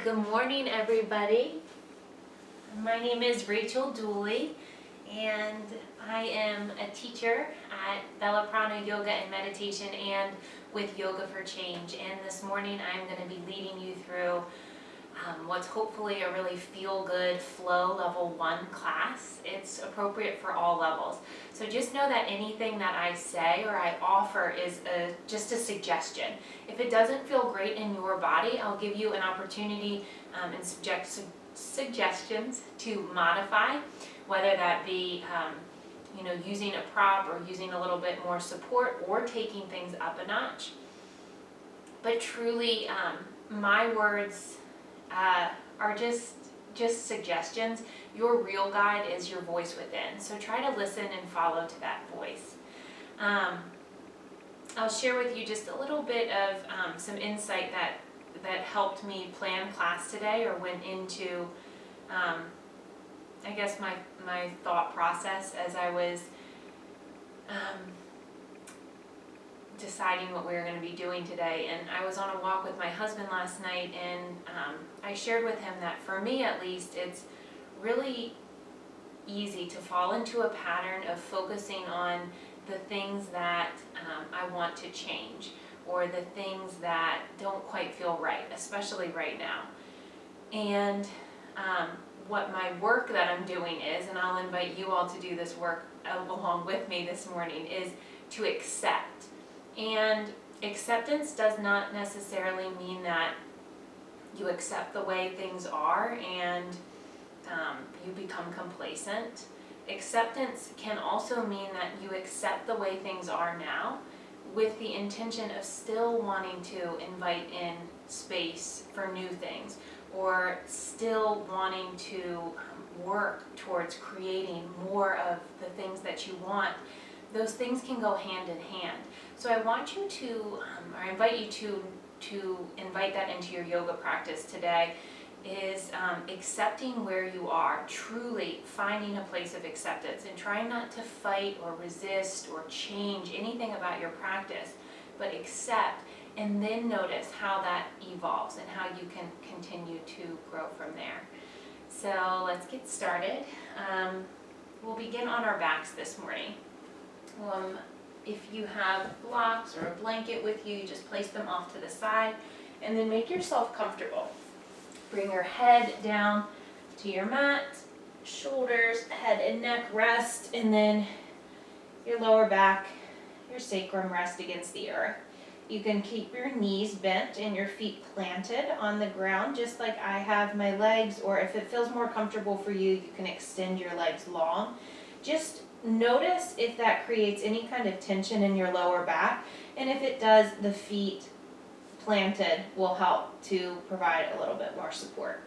Good morning, everybody. My name is Rachel Dooley, and I am a teacher at Bella Prana Yoga and Meditation and with Yoga for Change. And this morning I'm going to be leading you through what's hopefully a really feel-good flow level 1 class. It's appropriate for all levels. So just know that anything that I say or I offer is just a suggestion. If it doesn't feel great in your body, I'll give you an opportunity and suggestions to modify, whether that be using a prop or using a little bit more support or taking things up a notch. But truly, my words are just suggestions. Your real guide is your voice within. So try to listen and follow to that voice. I'll share with you just a little bit of some insight that helped me plan class today, or went into I guess my thought process as I was deciding what we were going to be doing today. And I was on a walk with my husband last night, and I shared with him that for me at least, it's really easy to fall into a pattern of focusing on the things that I want to change, or the things that don't quite feel right, especially right now. And what my work that I'm doing is, and I'll invite you all to do this work along with me this morning, is to accept. And acceptance does not necessarily mean that you accept the way things are and you become complacent. Acceptance can also mean that you accept the way things are now, with the intention of still wanting to invite in space for new things, or still wanting to work towards creating more of the things that you want. Those things can go hand in hand. So I want you to, or I invite you to invite that into your yoga practice today, is accepting where you are, truly finding a place of acceptance, and trying not to fight or resist or change anything about your practice, but accept, and then notice how that evolves and how you can continue to grow from there. So let's get started. We'll begin on our backs this morning. If you have blocks or a blanket with you, just place them off to the side, and then make yourself comfortable. Bring your head down to your mat, shoulders, head and neck rest, and then your lower back, your sacrum rest against the earth. You can keep your knees bent and your feet planted on the ground, just like I have my legs, or if it feels more comfortable for you, you can extend your legs long. Just notice if that creates any kind of tension in your lower back, and if it does, the feet planted will help to provide a little bit more support.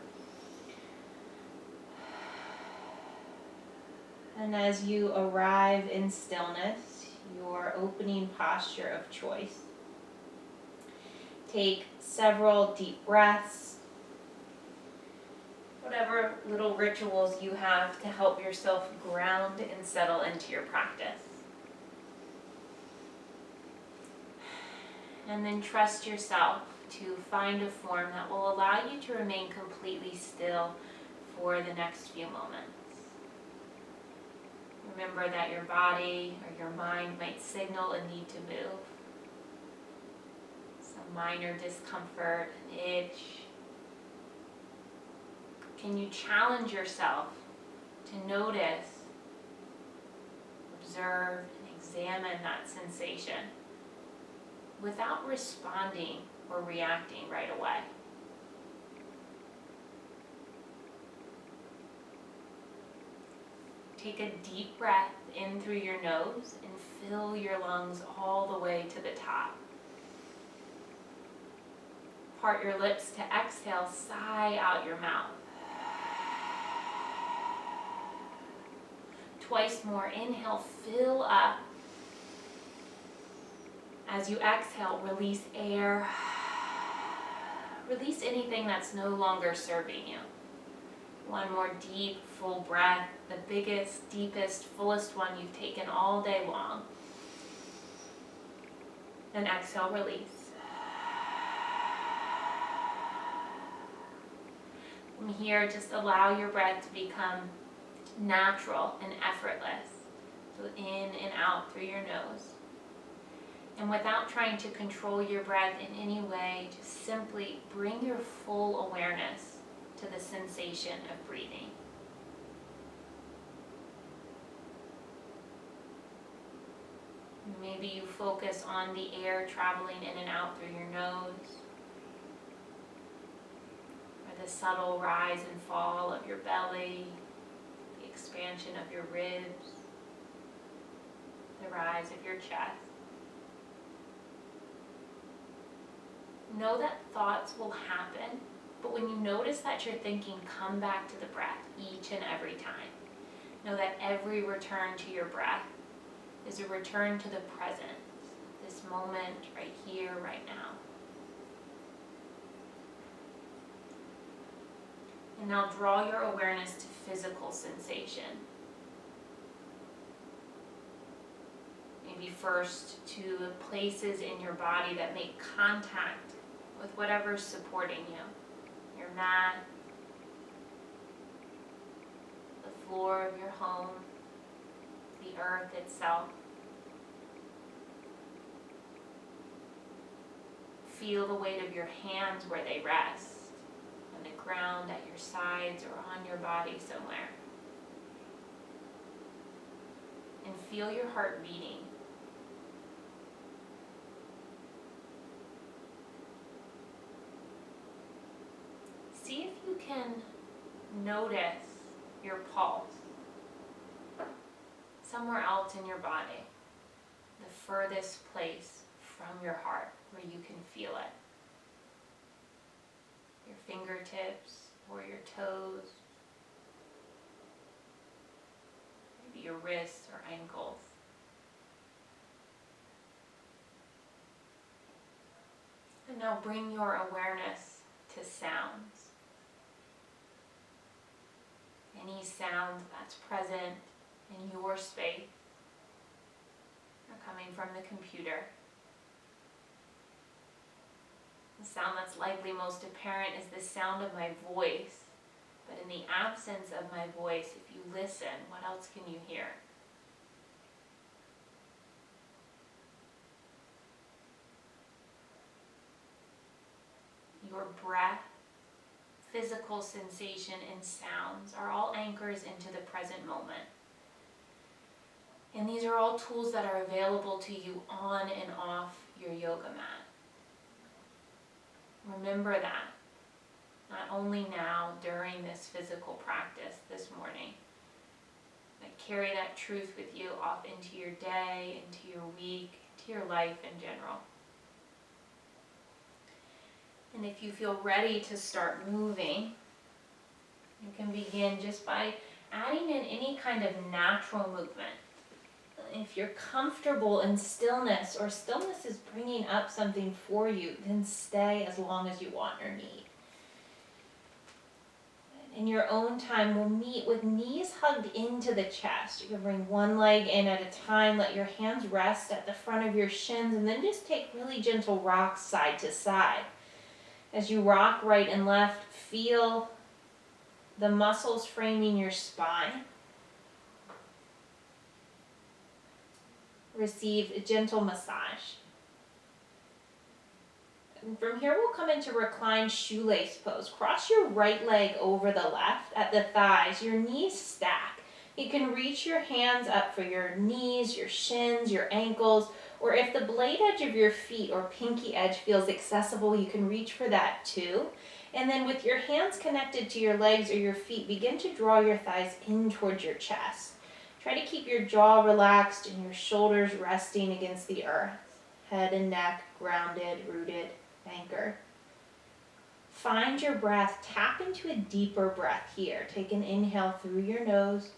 And as you arrive in stillness, your opening posture of choice, take several deep breaths, whatever little rituals you have to help yourself ground and settle into your practice. And then trust yourself to find a form that will allow you to remain completely still for the next few moments. Remember that your body or your mind might signal a need to move. Some minor discomfort, an itch. Can you challenge yourself to notice, observe, and examine that sensation without responding or reacting right away? Take a deep breath in through your nose and fill your lungs all the way to the top. Part your lips to exhale, sigh out your mouth. Twice more. Inhale, fill up. As you exhale, release air. Release anything that's no longer serving you. One more deep, full breath, the biggest, deepest, fullest one you've taken all day long. And exhale, release. From here, just allow your breath to become natural and effortless. So in and out through your nose. And without trying to control your breath in any way, just simply bring your full awareness to the sensation of breathing. Maybe you focus on the air traveling in and out through your nose, or the subtle rise and fall of your belly, the expansion of your ribs, the rise of your chest. Know that thoughts will happen, but when you notice that you're thinking, come back to the breath each and every time. Know that every return to your breath is a return to the present, this moment right here, right now. And now draw your awareness to physical sensation. Maybe first to the places in your body that make contact with whatever's supporting you. Your mat, the floor of your home, the earth itself. Feel the weight of your hands where they rest, on the ground, at your sides, or on your body somewhere. And feel your heart beating. See if you can notice your pulse somewhere else in your body, the furthest place from your heart where you can feel it. Your fingertips or your toes, maybe your wrists or ankles. And now bring your awareness to sounds. Any sound that's present in your space or coming from the computer. The sound that's likely most apparent is the sound of my voice. But in the absence of my voice, if you listen, what else can you hear? Your breath, physical sensation, and sounds are all anchors into the present moment. And these are all tools that are available to you on and off your yoga mat. Remember that, not only now during this physical practice this morning, but carry that truth with you off into your day, into your week, into your life in general. And if you feel ready to start moving, you can begin just by adding in any kind of natural movement. If you're comfortable in stillness, or stillness is bringing up something for you, then stay as long as you want or need. In your own time, we'll meet with knees hugged into the chest. You can bring one leg in at a time, let your hands rest at the front of your shins, and then just take really gentle rocks side to side. As you rock right and left, feel the muscles framing your spine. Receive a gentle massage. And from here we'll come into reclined shoelace pose. Cross your right leg over the left at the thighs. Your knees stack. You can reach your hands up for your knees, your shins, your ankles, or if the blade edge of your feet or pinky edge feels accessible, you can reach for that too. And then with your hands connected to your legs or your feet, begin to draw your thighs in towards your chest. Try to keep your jaw relaxed and your shoulders resting against the earth. Head and neck grounded, rooted, anchored. Find your breath. Tap into a deeper breath here. Take an inhale through your nose.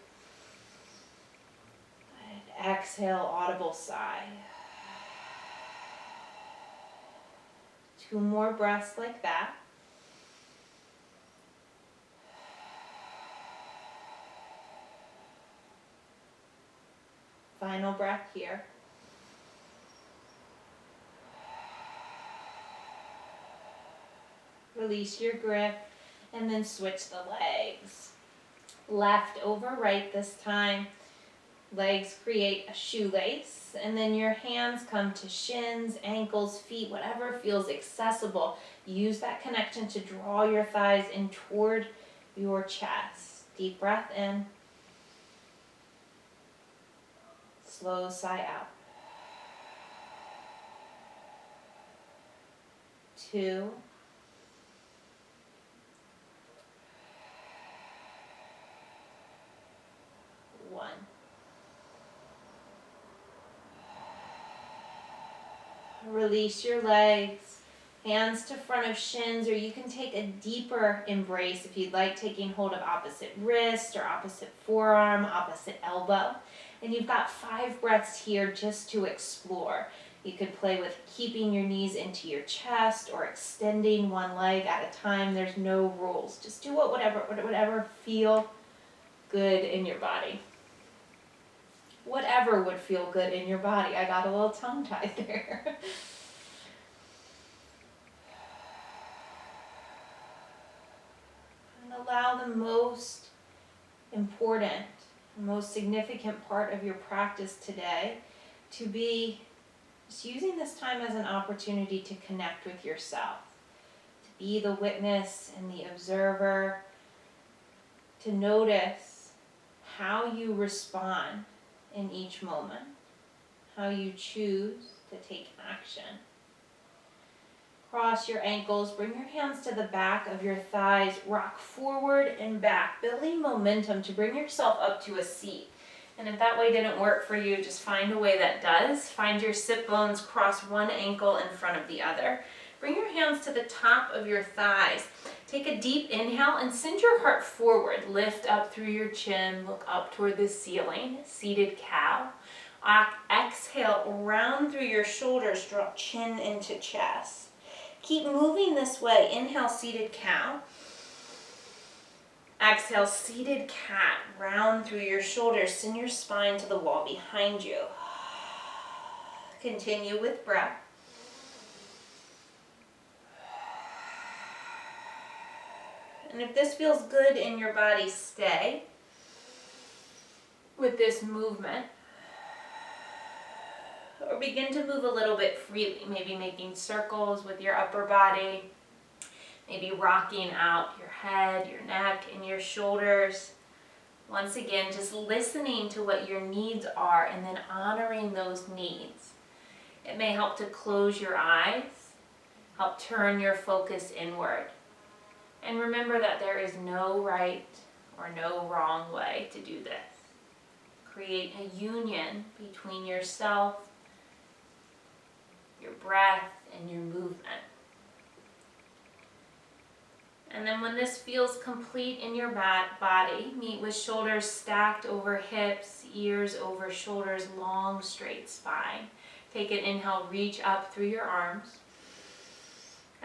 And exhale, audible sigh. 2 more breaths like that. Final breath here. Release your grip And then switch the legs. Left over right this time. Legs create a shoelace, and then your hands come to shins, ankles, feet, whatever feels accessible. Use that connection to draw your thighs in toward your chest. Deep breath in. Slow sigh out. 2. 1. Release your legs, hands to front of shins, or you can take a deeper embrace if you'd like, taking hold of opposite wrist or opposite forearm, opposite elbow. And you've got 5 breaths here just to explore. You could play with keeping your knees into your chest or extending one leg at a time. There's no rules. Just do whatever feel good in your body. Whatever would feel good in your body. I got a little tongue-tied there. And allow the most important, most significant part of your practice today to be just using this time as an opportunity to connect with yourself, to be the witness and the observer, to notice how you respond in each moment, how you choose to take action. Cross your ankles, bring your hands to the back of your thighs, rock forward and back, building momentum to bring yourself up to a seat. And if that way didn't work for you, just find a way that does. Find your sit bones, cross one ankle in front of the other. Bring your hands to the top of your thighs. Take a deep inhale and send your heart forward. Lift up through your chin, look up toward the ceiling, seated cow. Exhale, round through your shoulders, drop chin into chest. Keep moving this way. Inhale, seated cow. Exhale, seated cat. Round through your shoulders, send your spine to the wall behind you. Continue with breath. And if this feels good in your body, stay with this movement. Or begin to move a little bit freely, maybe making circles with your upper body, maybe rocking out your head, your neck, and your shoulders. Once again, just listening to what your needs are and then honoring those needs. It may help to close your eyes, help turn your focus inward. And remember that there is no right or no wrong way to do this. Create a union between yourself, your breath, and your movement. And then when this feels complete in your body, meet with shoulders stacked over hips, ears over shoulders, long straight spine. Take an inhale, reach up through your arms.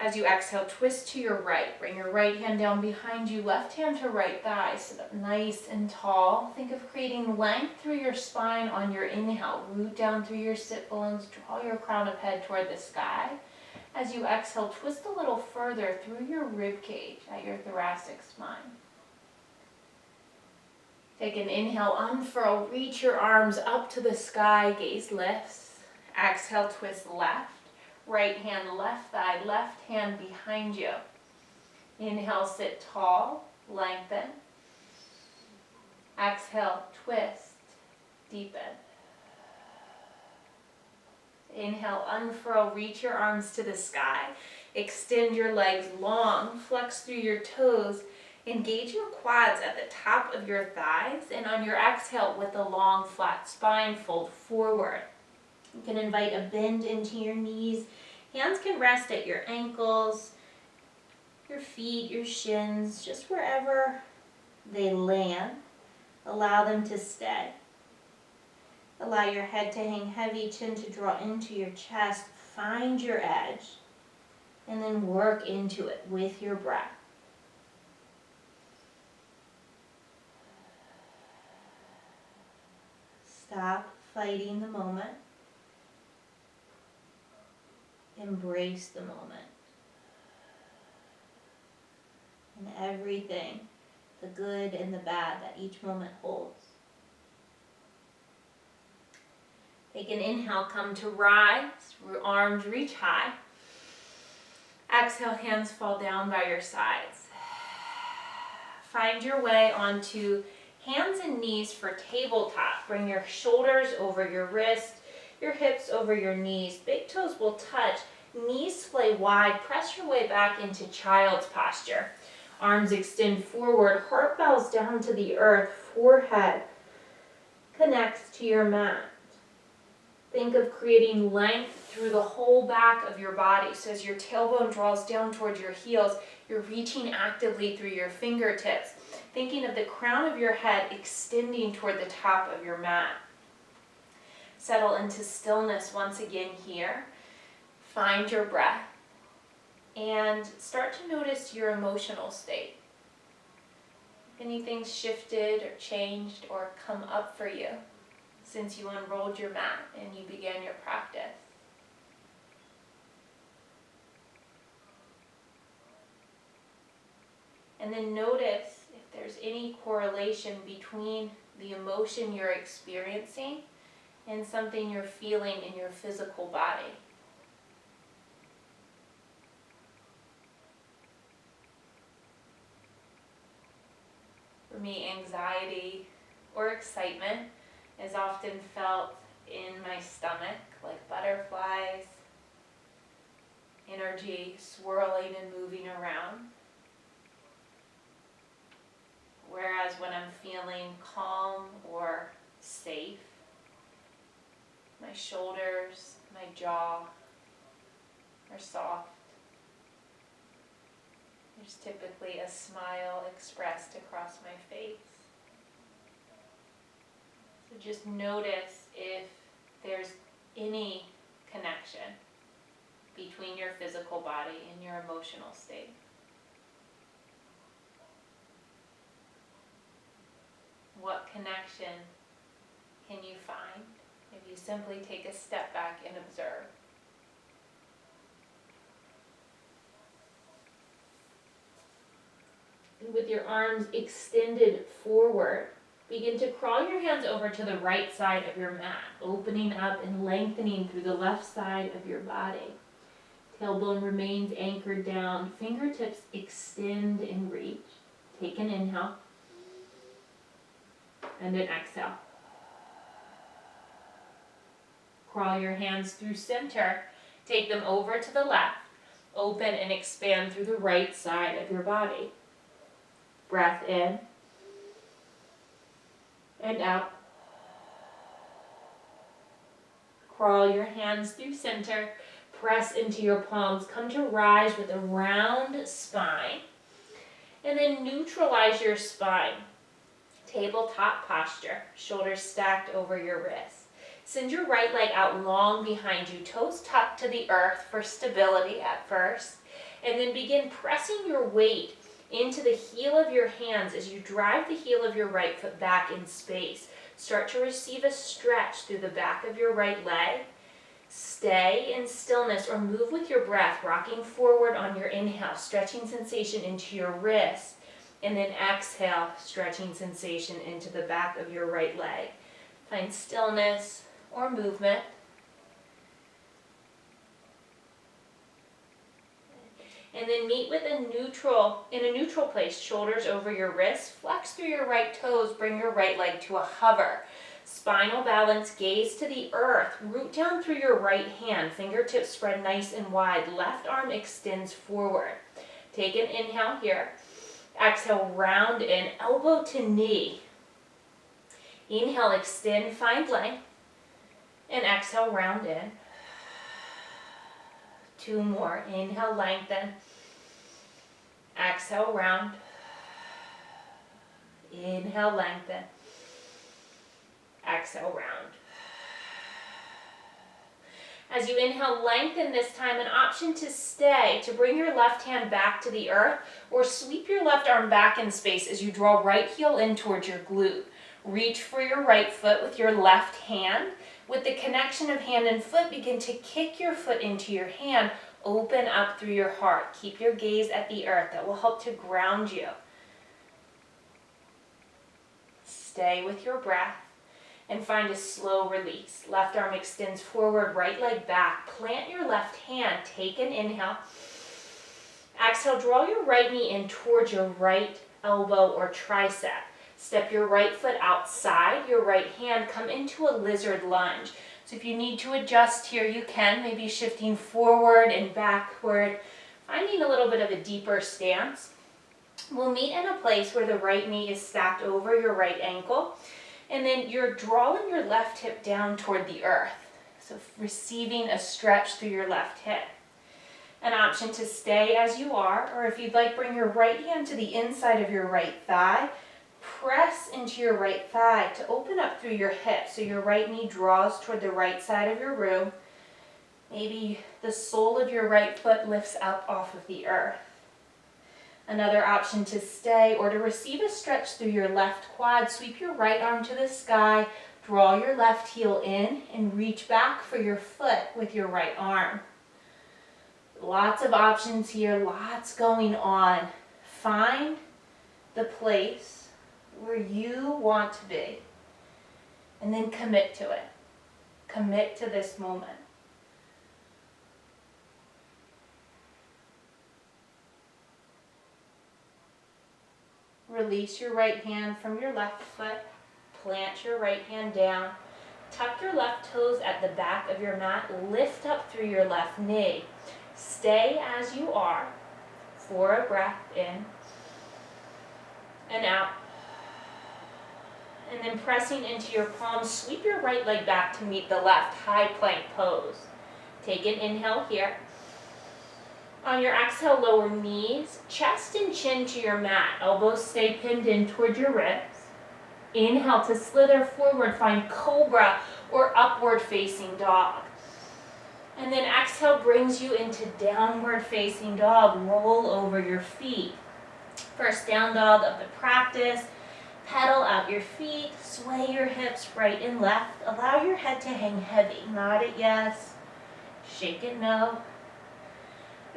As you exhale, twist to your right. Bring your right hand down behind you, left hand to right thigh. Sit up nice and tall. Think of creating length through your spine on your inhale. Root down through your sit bones. Draw your crown of head toward the sky. As you exhale, twist a little further through your rib cage at your thoracic spine. Take an inhale, unfurl, reach your arms up to the sky, gaze lifts. Exhale, twist left. Right hand, left thigh, left hand behind you. Inhale, sit tall, lengthen. Exhale, twist, deepen. Inhale, unfurl, reach your arms to the sky. Extend your legs long, flex through your toes. Engage your quads at the top of your thighs, and on your exhale with a long, flat spine, fold forward. You can invite a bend into your knees. Hands can rest at your ankles, your feet, your shins, just wherever they land. Allow them to stay. Allow your head to hang heavy, chin to draw into your chest. Find your edge, and then work into it with your breath. Stop fighting the moment. Embrace the moment. and everything, the good and the bad that each moment holds. Take an inhale, come to rise, arms reach high. Exhale, hands fall down by your sides. Find your way onto hands and knees for tabletop. Bring your shoulders over your wrist, your hips over your knees. Big toes will touch, knees splay wide. Press your way back into child's posture. Arms extend forward, heart bows down to the earth, forehead connects to your mat. Think of creating length through the whole back of your body. So as your tailbone draws down towards your heels, you're reaching actively through your fingertips. Thinking of the crown of your head extending toward the top of your mat. Settle into stillness once again here. Find your breath and start to notice your emotional state. If anything's shifted or changed or come up for you since you unrolled your mat and you began your practice. And then notice if there's any correlation between the emotion you're experiencing and something you're feeling in your physical body. For me, anxiety or excitement is often felt in my stomach, like butterflies, energy swirling and moving around. Whereas when I'm feeling calm or safe, my shoulders, my jaw are soft. There's typically a smile expressed across my face. So just notice if there's any connection between your physical body and your emotional state. What connection can you find if you simply take a step back and observe? And with your arms extended forward, begin to crawl your hands over to the right side of your mat, opening up and lengthening through the left side of your body. Tailbone remains anchored down, fingertips extend and reach. Take an inhale and an exhale. Crawl your hands through center, take them over to the left, open and expand through the right side of your body. Breath in and out. Crawl your hands through center, press into your palms, come to rise with a round spine, and then neutralize your spine. Tabletop posture, shoulders stacked over your wrists. Send your right leg out long behind you, toes tucked to the earth for stability at first, and then begin pressing your weight into the heel of your hands as you drive the heel of your right foot back in space. Start to receive a stretch through the back of your right leg. Stay in stillness or move with your breath, rocking forward on your inhale, stretching sensation into your wrist, and then exhale, stretching sensation into the back of your right leg. Find stillness or movement. And then meet with in a neutral place, shoulders over your wrists, flex through your right toes, bring your right leg to a hover. Spinal balance, gaze to the earth, root down through your right hand, fingertips spread nice and wide, left arm extends forward. Take an inhale here, exhale, round in, elbow to knee. Inhale, extend, find length, and exhale, round in. 2 more. Inhale, lengthen. Exhale, round. Inhale, lengthen. Exhale, round. As you inhale, lengthen this time, an option to stay, to bring your left hand back to the earth, or sweep your left arm back in space as you draw right heel in towards your glute. Reach for your right foot with your left hand. With the connection of hand and foot, begin to kick your foot into your hand, Open up through your heart. Keep your gaze at the earth. That will help to ground you. Stay with your breath and find a slow release. Left arm extends forward, right leg back. Plant your left hand. Take an inhale. Exhale, draw your right knee in towards your right elbow or tricep. Step your right foot outside your right hand. Come into a lizard lunge. So if you need to adjust here, you can. Maybe shifting forward and backward. Finding a little bit of a deeper stance. We'll meet in a place where the right knee is stacked over your right ankle. And then you're drawing your left hip down toward the earth. So receiving a stretch through your left hip. An option to stay as you are, or if you'd like, bring your right hand to the inside of your right thigh. Press into your right thigh to open up through your hip so your right knee draws toward the right side of your room. Maybe the sole of your right foot lifts up off of the earth. Another option to stay or to receive a stretch through your left quad. Sweep your right arm to the sky, draw your left heel in, and reach back for your foot with your right arm. Lots of options here, lots going on. Find the place where you want to be, and then commit to it. Commit to this moment. Release your right hand from your left foot. Plant your right hand down. Tuck your left toes at the back of your mat. Lift up through your left knee. Stay as you are for a breath in and out. And then pressing into your palms, sweep your right leg back to meet the left, high plank pose. Take an inhale here. On your exhale, lower knees, chest and chin to your mat. Elbows stay pinned in toward your ribs. Inhale to slither forward, find cobra or upward facing dog. And then exhale brings you into downward facing dog. Roll over your feet. First down dog of the practice. Pedal out your feet, sway your hips right and left. Allow your head to hang heavy. Nod it yes, shake it no.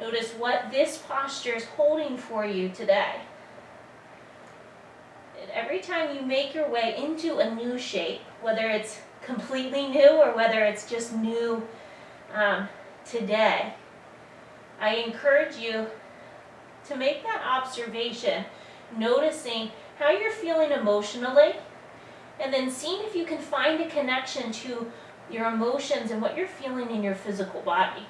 Notice what this posture is holding for you today. And every time you make your way into a new shape, whether it's completely new or whether it's just new today, I encourage you to make that observation, noticing how you're feeling emotionally, and then seeing if you can find a connection to your emotions and what you're feeling in your physical body.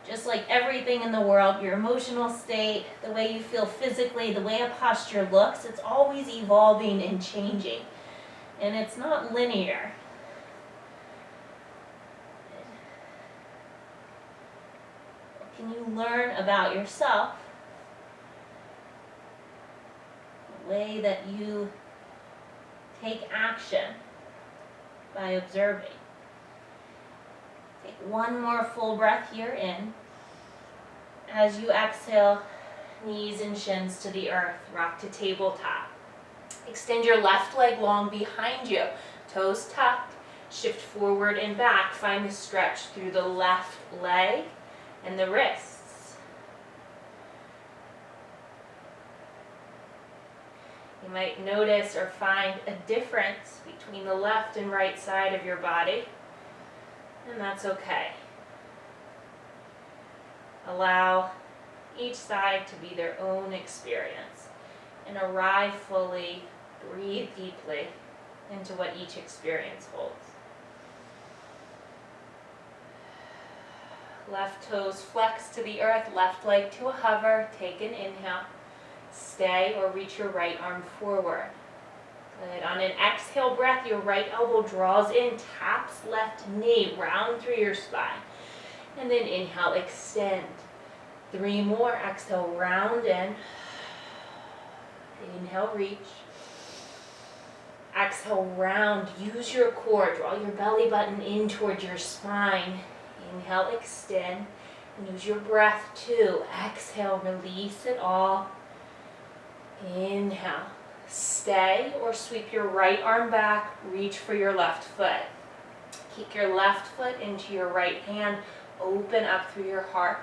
Just like everything in the world, your emotional state, the way you feel physically, the way a posture looks, it's always evolving and changing. And it's not linear. What can you learn about yourself? The way that you take action by observing. Take one more full breath here in. As you exhale, knees and shins to the earth, rock to tabletop. Extend your left leg long behind you, toes tucked, shift forward and back. Find the stretch through the left leg and the wrists. You might notice or find a difference between the left and right side of your body, and that's okay. Allow each side to be their own experience and arrive fully, breathe deeply into what each experience holds. Left toes flex to the earth, left leg to a hover. Take an inhale. Stay or reach your right arm forward. Good. On an exhale breath, your right elbow draws in, taps left knee, round through your spine. And then inhale, extend. 3 more. Exhale, round in. Inhale, reach. Exhale, round. Use your core. Draw your belly button in towards your spine. Inhale, extend. And use your breath too. Exhale, release it all. Inhale. Stay or sweep your right arm back. Reach for your left foot. Kick your left foot into your right hand. Open up through your heart.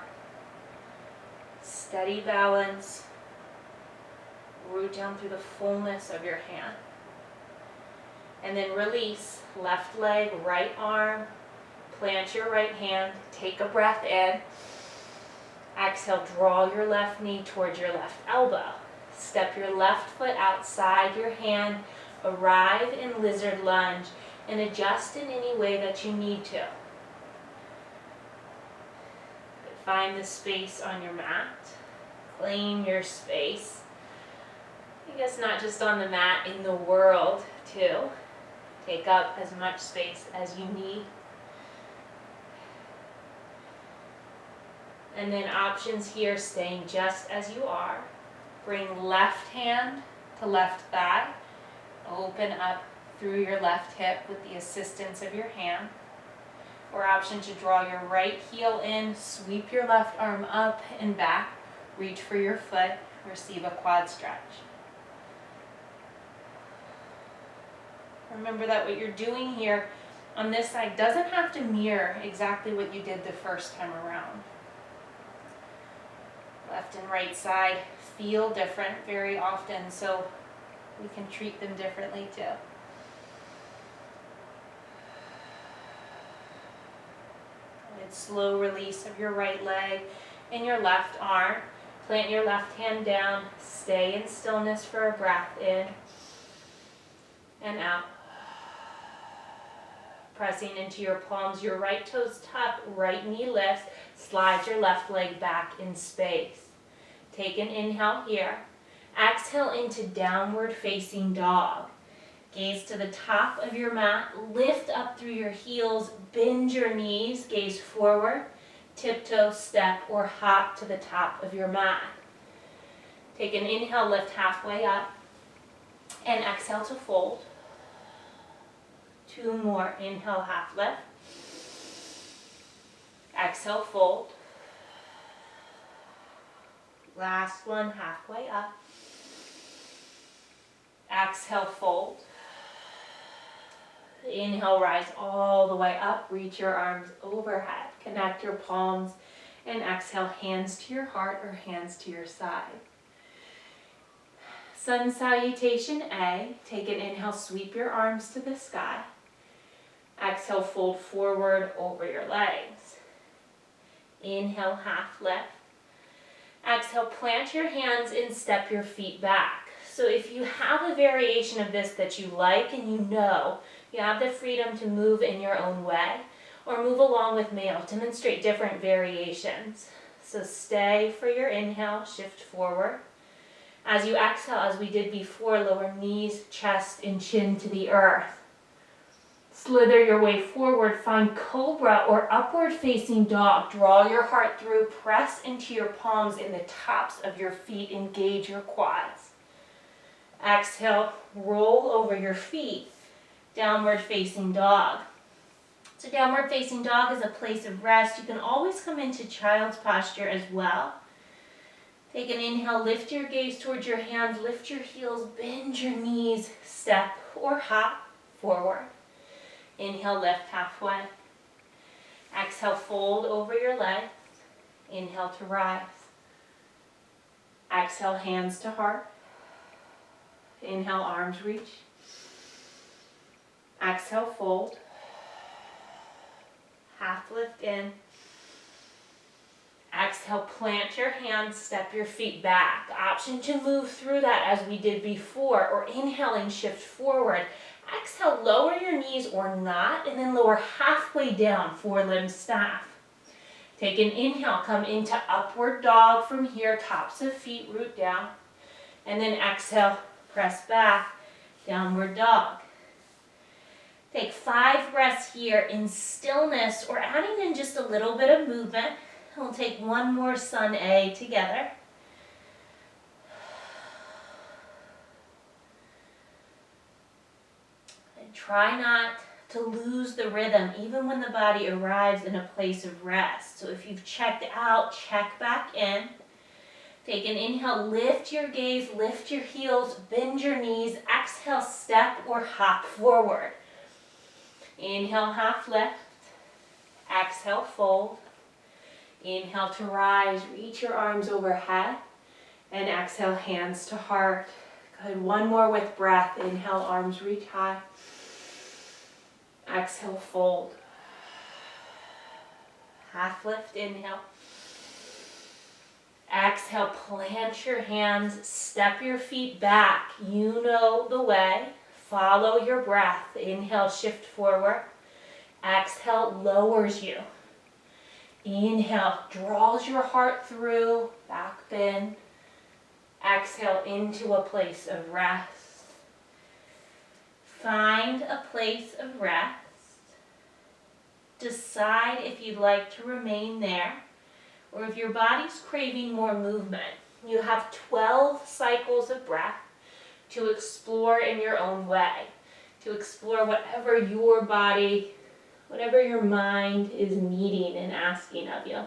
Steady balance. Root down through the fullness of your hand. And then release. Left leg, right arm. Plant your right hand. Take a breath in. Exhale, draw your left knee towards your left elbow. Step your left foot outside your hand. Arrive in lizard lunge and adjust in any way that you need to. Find the space on your mat. Claim your space. I guess not just on the mat, in the world too. Take up as much space as you need. And then options here, staying just as you are. Bring left hand to left thigh. Open up through your left hip with the assistance of your hand. Or option to draw your right heel in, sweep your left arm up and back, reach for your foot, receive a quad stretch. Remember that what you're doing here on this side doesn't have to mirror exactly what you did the first time around. Left and right side feel different very often, so we can treat them differently too. And slow release of your right leg and your left arm. Plant your left hand down. Stay in stillness for a breath in and out. Pressing into your palms, your right toes tuck, right knee lifts. Slide your left leg back in space. Take an inhale here. Exhale into downward facing dog. Gaze to the top of your mat. Lift up through your heels. Bend your knees. Gaze forward. Tiptoe, step, or hop to the top of your mat. Take an inhale, lift halfway up. And exhale to fold. 2 more. Inhale, half lift. Exhale, fold. Last one, halfway up. Exhale, fold. Inhale, rise all the way up. Reach your arms overhead. Connect your palms. And exhale, hands to your heart or hands to your side. Sun salutation A. Take an inhale, sweep your arms to the sky. Exhale, fold forward over your legs. Inhale, half lift. Exhale, plant your hands and step your feet back. So if you have a variation of this that you like and you know, you have the freedom to move in your own way or move along with me. I'll demonstrate different variations. So stay for your inhale, shift forward. As you exhale, as we did before, lower knees, chest, and chin to the earth. Slither your way forward, find cobra or upward facing dog. Draw your heart through, press into your palms in the tops of your feet, engage your quads. Exhale, roll over your feet, downward facing dog. So downward facing dog is a place of rest. You can always come into child's posture as well. Take an inhale, lift your gaze towards your hands, lift your heels, bend your knees, step or hop forward. Inhale, lift halfway. Exhale, fold over your legs. Inhale to rise. Exhale, hands to heart. Inhale, arms reach. Exhale, fold. Half lift in. Exhale, plant your hands, step your feet back. Option to move through that as we did before, or inhaling, shift forward. Exhale, lower your knees or not, and then lower halfway down, four-limb staff. Take an inhale, come into upward dog from here, tops of feet, root down. And then exhale, press back, downward dog. Take 5 breaths here in stillness or adding in just a little bit of movement. We'll take one more sun A together. And try not to lose the rhythm even when the body arrives in a place of rest. So if you've checked out, check back in. Take an inhale, lift your gaze, lift your heels, bend your knees. Exhale, step or hop forward. Inhale, half lift. Exhale, fold. Inhale to rise, reach your arms overhead. And exhale, hands to heart. Good, one more with breath. Inhale, arms reach high. Exhale, fold. Half lift, inhale. Exhale, plant your hands, step your feet back. You know the way. Follow your breath. Inhale, shift forward. Exhale, lowers you. Inhale, draws your heart through, back bend. Exhale into a place of rest. Find a place of rest. Decide if you'd like to remain there or if your body's craving more movement. You have 12 cycles of breath to explore in your own way, to explore whatever your body, whatever your mind is needing and asking of you.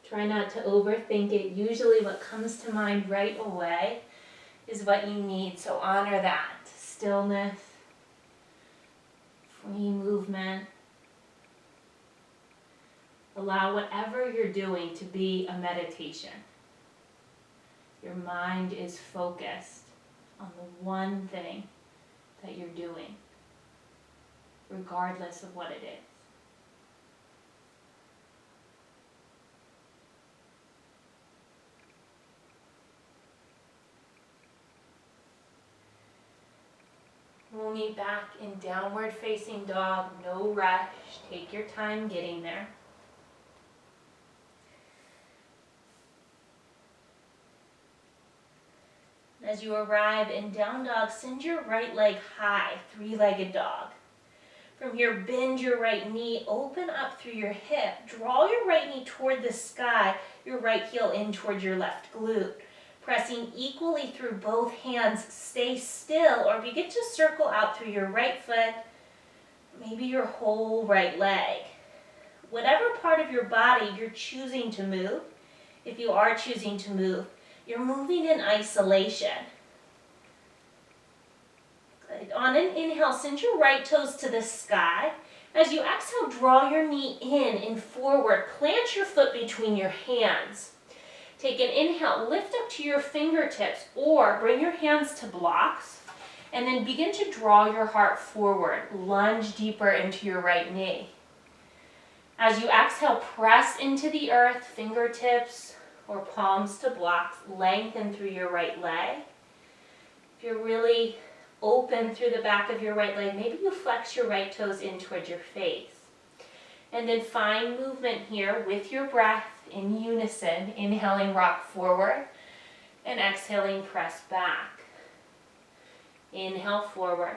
Try not to overthink it. Usually what comes to mind right away is what you need, so honor that. Stillness, free movement. Allow whatever you're doing to be a meditation. Your mind is focused on the one thing that you're doing, regardless of what it is. We'll meet back in downward facing dog, no rush. Take your time getting there. As you arrive in down dog, send your right leg high, three-legged dog. From here, bend your right knee, open up through your hip. Draw your right knee toward the sky, your right heel in toward your left glute. Pressing equally through both hands, stay still or begin to circle out through your right foot, maybe your whole right leg. Whatever part of your body you're choosing to move, if you are choosing to move, you're moving in isolation. Good. On an inhale, send your right toes to the sky. As you exhale, draw your knee in and forward. Plant your foot between your hands. Take an inhale, lift up to your fingertips or bring your hands to blocks and then begin to draw your heart forward. Lunge deeper into your right knee. As you exhale, press into the earth, fingertips or palms to blocks, lengthen through your right leg. If you're really open through the back of your right leg, maybe you flex your right toes in towards your face. And then find movement here with your breath in unison, inhaling rock forward and exhaling press back. Inhale forward.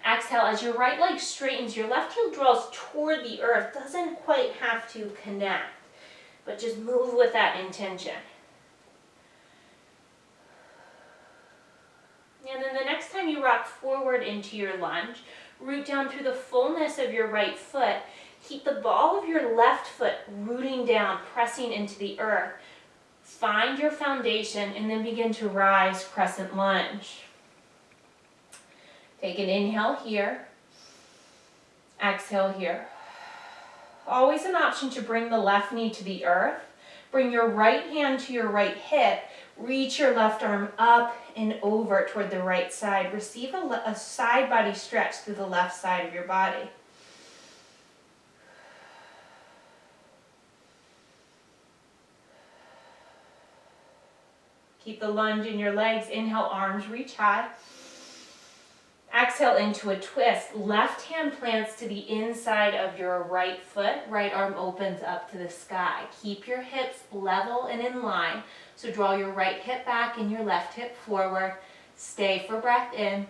Exhale as your right leg straightens, your left heel draws toward the earth, doesn't quite have to connect, but just move with that intention. And then the next time you rock forward into your lunge, root down through the fullness of your right foot. Keep the ball of your left foot rooting down, pressing into the earth. Find your foundation and then begin to rise, crescent lunge. Take an inhale here. Exhale here. Always an option to bring the left knee to the earth. Bring your right hand to your right hip. Reach your left arm up and over toward the right side. Receive a side body stretch through the left side of your body. Keep the lunge in your legs. Inhale, arms reach high. Exhale into a twist. Left hand plants to the inside of your right foot. Right arm opens up to the sky. Keep your hips level and in line. So draw your right hip back and your left hip forward. Stay for breath in.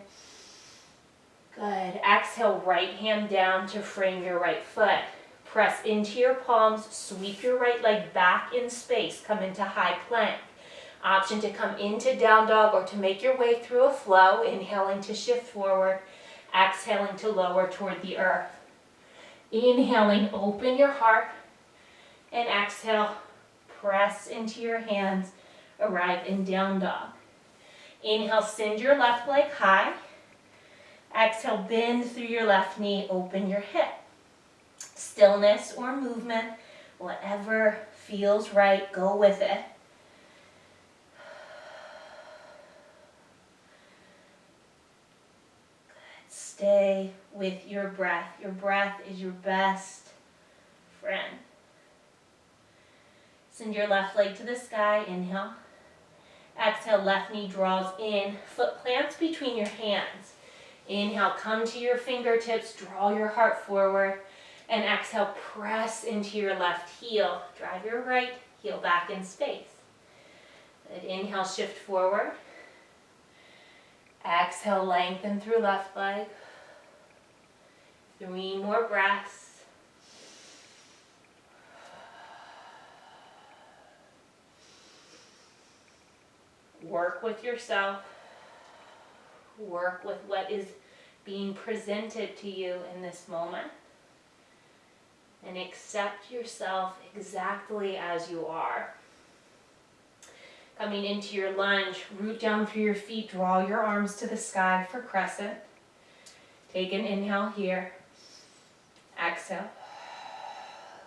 Good. Exhale, right hand down to frame your right foot. Press into your palms. Sweep your right leg back in space. Come into high plank. Option to come into down dog or to make your way through a flow, inhaling to shift forward, exhaling to lower toward the earth. Inhaling, open your heart, and exhale, press into your hands, arrive in down dog. Inhale, send your left leg high. Exhale, bend through your left knee, open your hip. Stillness or movement, whatever feels right, go with it. Stay with your breath. Your breath is your best friend. Send your left leg to the sky. Inhale. Exhale, left knee draws in. Foot plants between your hands. Inhale, come to your fingertips. Draw your heart forward. And exhale, press into your left heel. Drive your right heel back in space. Good. Inhale, shift forward. Exhale, lengthen through left leg. 3 more breaths. Work with yourself. Work with what is being presented to you in this moment. And accept yourself exactly as you are. Coming into your lunge, root down through your feet, draw your arms to the sky for crescent. Take an inhale here. Exhale.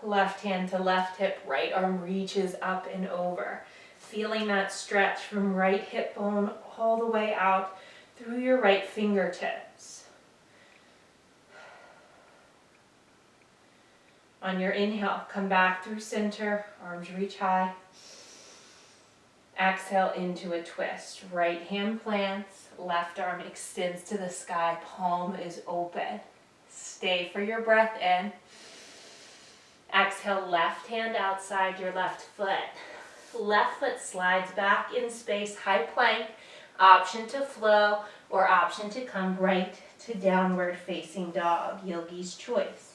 Left hand to left hip, right arm reaches up and over. Feeling that stretch from right hip bone all the way out through your right fingertips. On your inhale, come back through center, arms reach high. Exhale into a twist. Right hand plants, left arm extends to the sky, palm is open. Stay for your breath in. Exhale, left hand outside your left foot. Left foot slides back in space, high plank, option to flow or option to come right to downward facing dog, yogi's choice.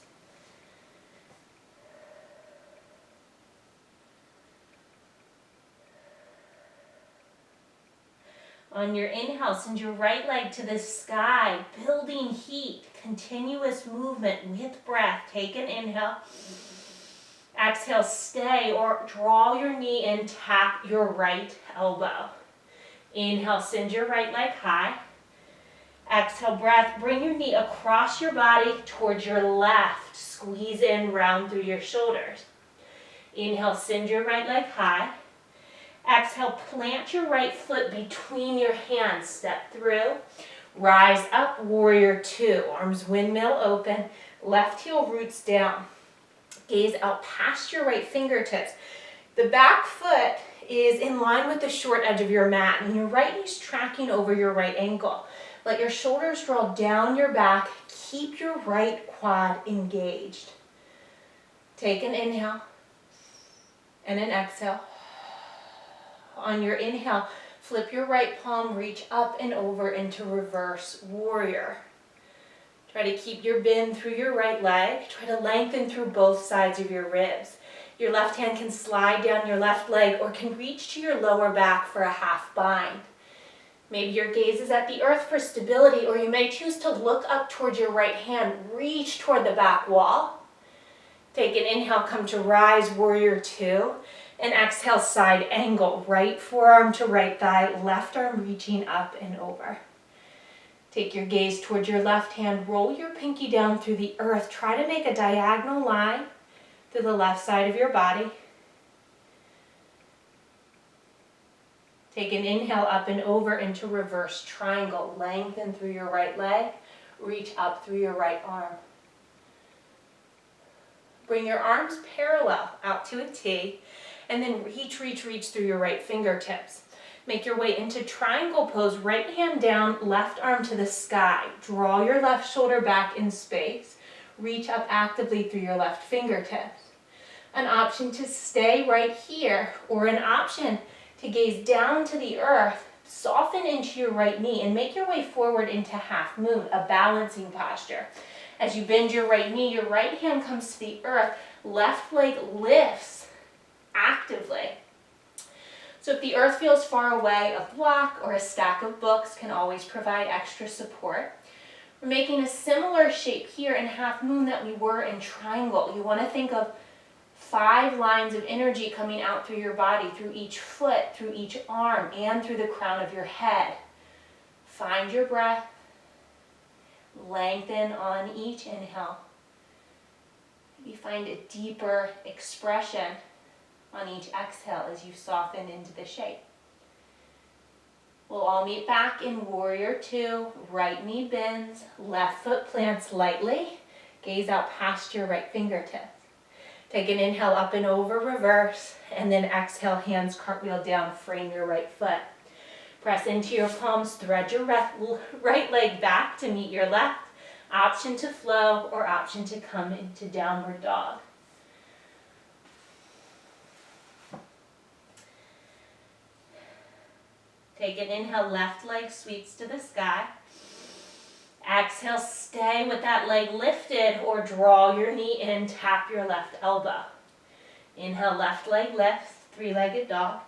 On your inhale, send your right leg to the sky, building heat, continuous movement with breath. Take an inhale. Exhale, stay or draw your knee in, tap your right elbow. Inhale, send your right leg high. Exhale, breath, bring your knee across your body towards your left. Squeeze in, round through your shoulders. Inhale, send your right leg high. Exhale, plant your right foot between your hands. Step through. Rise up, warrior 2. Arms windmill open. Left heel roots down. Gaze out past your right fingertips. The back foot is in line with the short edge of your mat, and your right knee's tracking over your right ankle. Let your shoulders draw down your back. Keep your right quad engaged. Take an inhale and an exhale. On your inhale, flip your right palm, reach up and over into reverse warrior. Try to keep your bend through your right leg. Try to lengthen through both sides of your ribs. Your left hand can slide down your left leg or can reach to your lower back for a half bind. Maybe your gaze is at the earth for stability, or you may choose to look up towards your right hand, reach toward the back wall. Take an inhale, come to rise, warrior 2. And exhale, side angle, right forearm to right thigh, left arm reaching up and over. Take your gaze towards your left hand, roll your pinky down through the earth. Try to make a diagonal line through the left side of your body. Take an inhale up and over into reverse triangle. Lengthen through your right leg, reach up through your right arm. Bring your arms parallel out to a T, and then reach through your right fingertips. Make your way into triangle pose, right hand down, left arm to the sky. Draw your left shoulder back in space. Reach up actively through your left fingertips. An option to stay right here, or an option to gaze down to the earth, soften into your right knee, and make your way forward into half moon, a balancing posture. As you bend your right knee, your right hand comes to the earth, left leg lifts actively. So if the earth feels far away, a block or a stack of books can always provide extra support. We're making a similar shape here in half moon that we were in triangle. You want to think of 5 lines of energy coming out through your body, through each foot, through each arm, and through the crown of your head. Find your breath. Lengthen on each inhale. We find a deeper expression on each exhale as you soften into the shape. We'll all meet back in Warrior Two. Right knee bends, left foot plants lightly. Gaze out past your right fingertips. Take an inhale up and over, reverse, and then exhale, hands cartwheel down, frame your right foot. Press into your palms, thread your right leg back to meet your left. Option to flow or option to come into downward dog. Take an inhale, left leg sweeps to the sky. Exhale, stay with that leg lifted or draw your knee in, tap your left elbow. Inhale, left leg lifts, three-legged dog.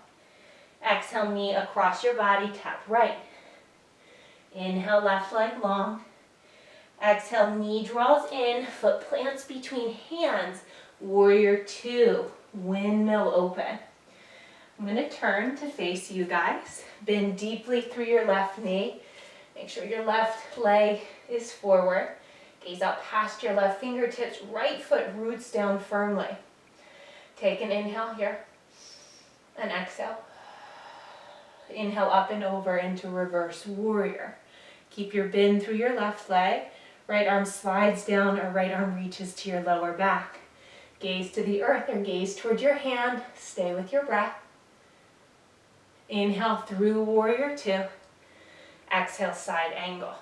Exhale, knee across your body, tap right. Inhale, left leg long. Exhale, knee draws in, foot plants between hands. Warrior Two, windmill open. I'm going to turn to face you guys. Bend deeply through your left knee. Make sure your left leg is forward. Gaze out past your left fingertips. Right foot roots down firmly. Take an inhale here. And exhale. Inhale up and over into reverse warrior. Keep your bend through your left leg. Right arm slides down or right arm reaches to your lower back. Gaze to the earth or gaze toward your hand. Stay with your breath. Inhale through Warrior Two. Exhale, side angle.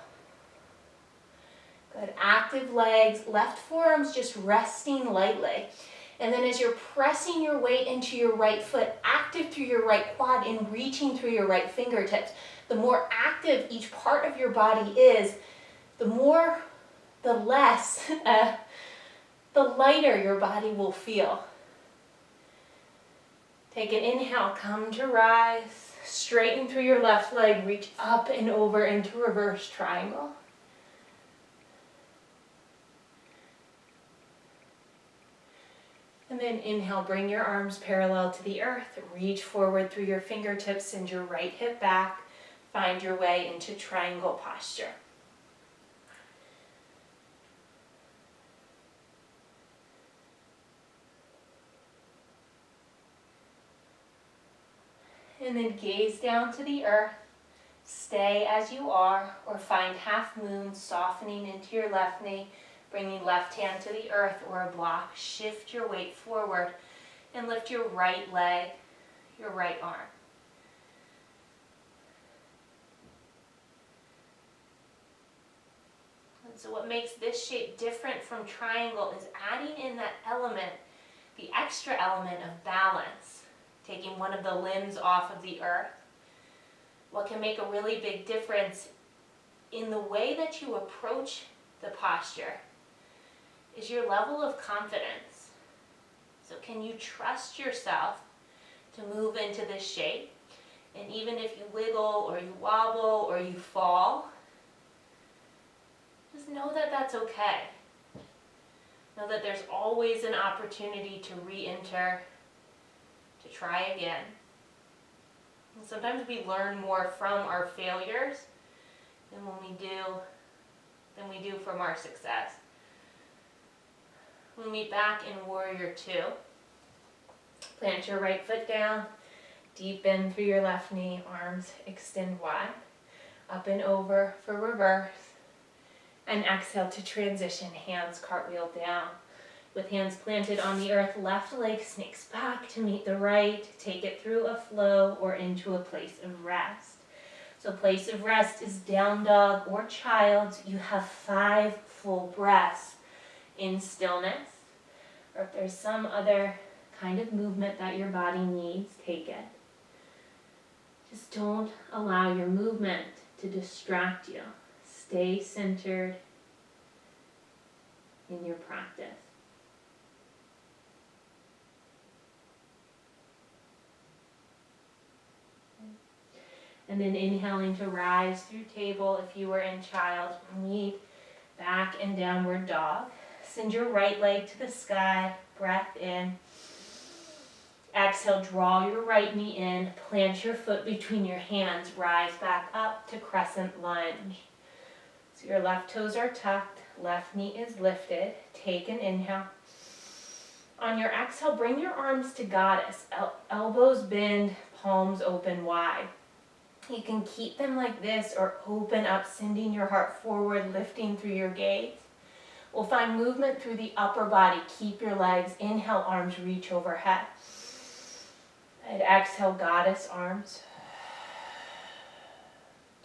Good. Active legs, left forearms just resting lightly. And then as you're pressing your weight into your right foot, active through your right quad and reaching through your right fingertips. The more active each part of your body is, the lighter your body will feel. Take an inhale, come to rise. Straighten through your left leg, reach up and over into reverse triangle. And then inhale, bring your arms parallel to the earth. Reach forward through your fingertips, send your right hip back. Find your way into triangle posture. And then gaze down to the earth. Stay as you are, or find half moon, softening into your left knee, bringing left hand to the earth or a block. Shift your weight forward and lift your right leg, your right arm. And so what makes this shape different from triangle is adding in that element, the extra element of balance. Taking one of the limbs off of the earth. What can make a really big difference in the way that you approach the posture is your level of confidence. So can you trust yourself to move into this shape? And even if you wiggle or you wobble or you fall, just know that that's okay. Know that there's always an opportunity to re-enter, to try again. And sometimes we learn more from our failures than we do from our success. We'll meet back in Warrior Two. Plant your right foot down, deep in through your left knee, arms extend wide, up and over for reverse, and exhale to transition, hands cartwheel down. With hands planted on the earth, left leg snakes back to meet the right. Take it through a flow or into a place of rest. So place of rest is down dog or child's. You have 5 full breaths in stillness. Or if there's some other kind of movement that your body needs, take it. Just don't allow your movement to distract you. Stay centered in your practice. And then inhaling to rise through table. If you were in child, meet back and downward dog. Send your right leg to the sky, breath in. Exhale, draw your right knee in, plant your foot between your hands, rise back up to Crescent Lunge. So your left toes are tucked, left knee is lifted. Take an inhale. On your exhale, bring your arms to goddess. Elbows bend, palms open wide. You can keep them like this or open up, sending your heart forward, lifting through your gaze. We'll find movement through the upper body. Keep your legs. Inhale, arms reach overhead. And exhale, goddess arms.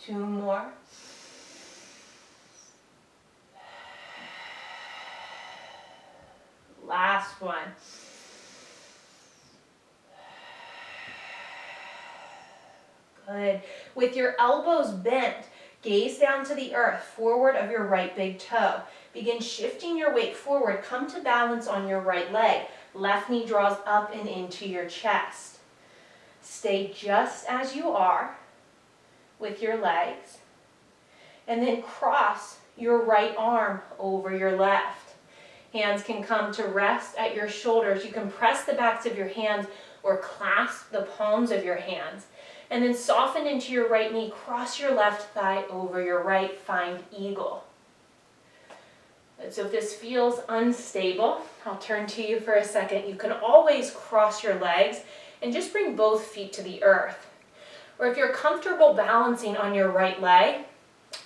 2 more. Last one. Good. With your elbows bent, gaze down to the earth, forward of your right big toe. Begin shifting your weight forward. Come to balance on your right leg. Left knee draws up and into your chest. Stay just as you are with your legs. And then cross your right arm over your left. Hands can come to rest at your shoulders. You can press the backs of your hands or clasp the palms of your hands. And then soften into your right knee. Cross your left thigh over your right. Find eagle. And so if this feels unstable, I'll turn to you for a second. You can always cross your legs and just bring both feet to the earth. Or if you're comfortable balancing on your right leg,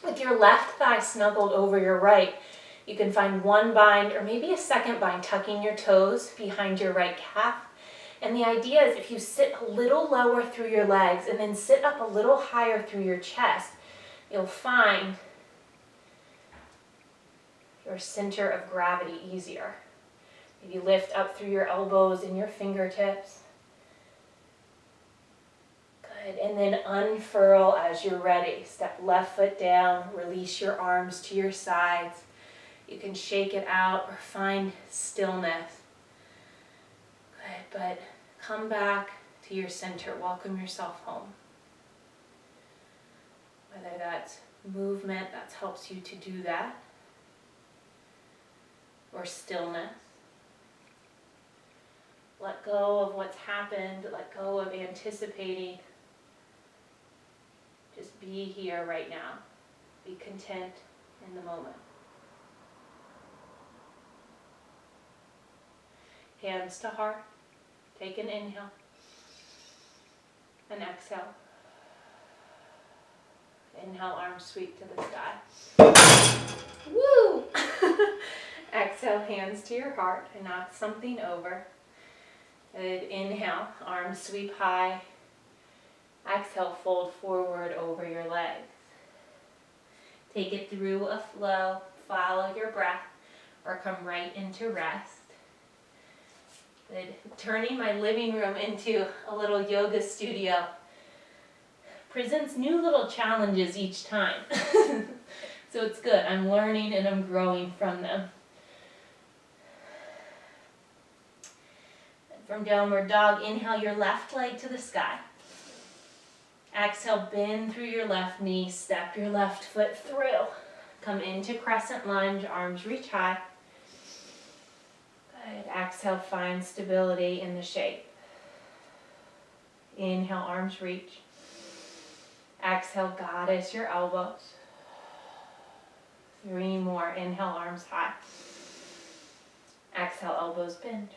with your left thigh snuggled over your right, you can find one bind or maybe a second bind, tucking your toes behind your right calf. And the idea is if you sit a little lower through your legs and then sit up a little higher through your chest, you'll find your center of gravity easier. Maybe lift up through your elbows and your fingertips. Good. And then unfurl as you're ready. Step left foot down, release your arms to your sides. You can shake it out or find stillness. Good, but come back to your center. Welcome yourself home. Whether that's movement that helps you to do that, or stillness. Let go of what's happened. Let go of anticipating. Just be here right now. Be content in the moment. Hands to heart. Take an inhale. And exhale. Inhale, arms sweep to the sky. Woo! Exhale, hands to your heart and knock something over. Good. Inhale, arms sweep high. Exhale, fold forward over your legs. Take it through a flow. Follow your breath or come right into rest. Good. Turning my living room into a little yoga studio presents new little challenges each time. So it's good. I'm learning and I'm growing from them. From downward dog, inhale your left leg to the sky. Exhale, bend through your left knee, step your left foot through. Come into crescent lunge, arms reach high. Good. Exhale, find stability in the shape. Inhale, arms reach. Exhale, goddess your elbows. 3 more. Inhale, arms high. Exhale, elbows bend.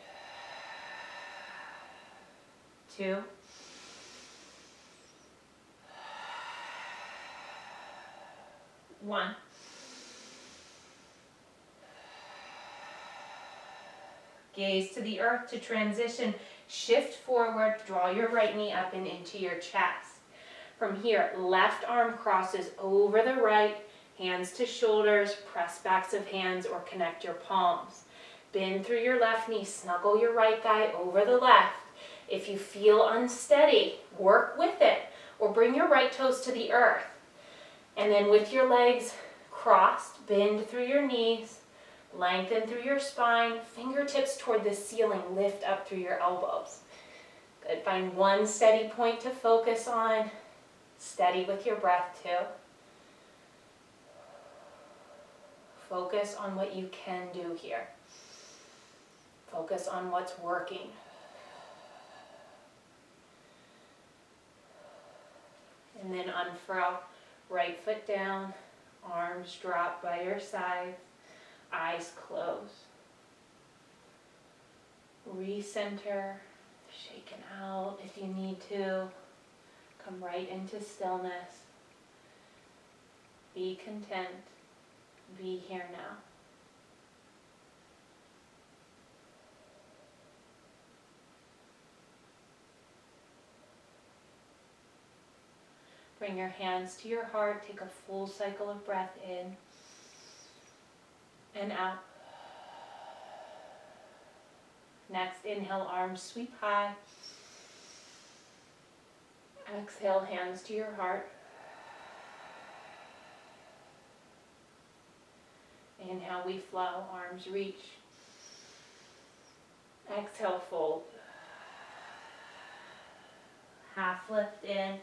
2. 1. Gaze to the earth to transition. Shift forward, draw your right knee up and into your chest. From here, left arm crosses over the right, hands to shoulders, press backs of hands or connect your palms. Bend through your left knee, snuggle your right thigh over the left. If you feel unsteady, work with it or bring your right toes to the earth. And then with your legs crossed, bend through your knees, lengthen through your spine, fingertips toward the ceiling, lift up through your elbows. Good. Find one steady point to focus on. Steady with your breath too. Focus on what you can do here. Focus on what's working. And then unfurl. Right foot down, arms drop by your side, eyes closed. Recenter, shaken out if you need to. Come right into stillness. Be content. Be here now. Bring your hands to your heart. Take a full cycle of breath in and out. Next, inhale, arms sweep high. Exhale, hands to your heart. Inhale, we flow, arms reach. Exhale, fold. Half lift in.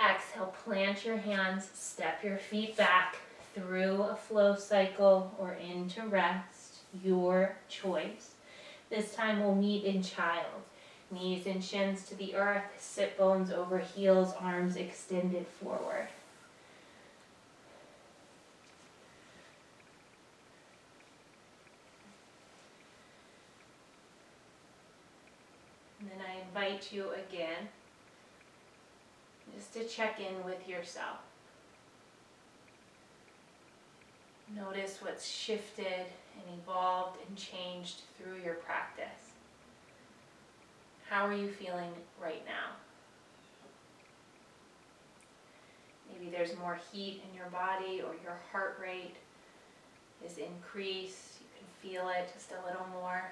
Exhale, plant your hands, step your feet back through a flow cycle or into rest, your choice. This time we'll meet in child. Knees and shins to the earth, sit bones over heels, arms extended forward. And then I invite you again just to check in with yourself. Notice what's shifted and evolved and changed through your practice. How are you feeling right now? Maybe there's more heat in your body or your heart rate is increased. You can feel it just a little more.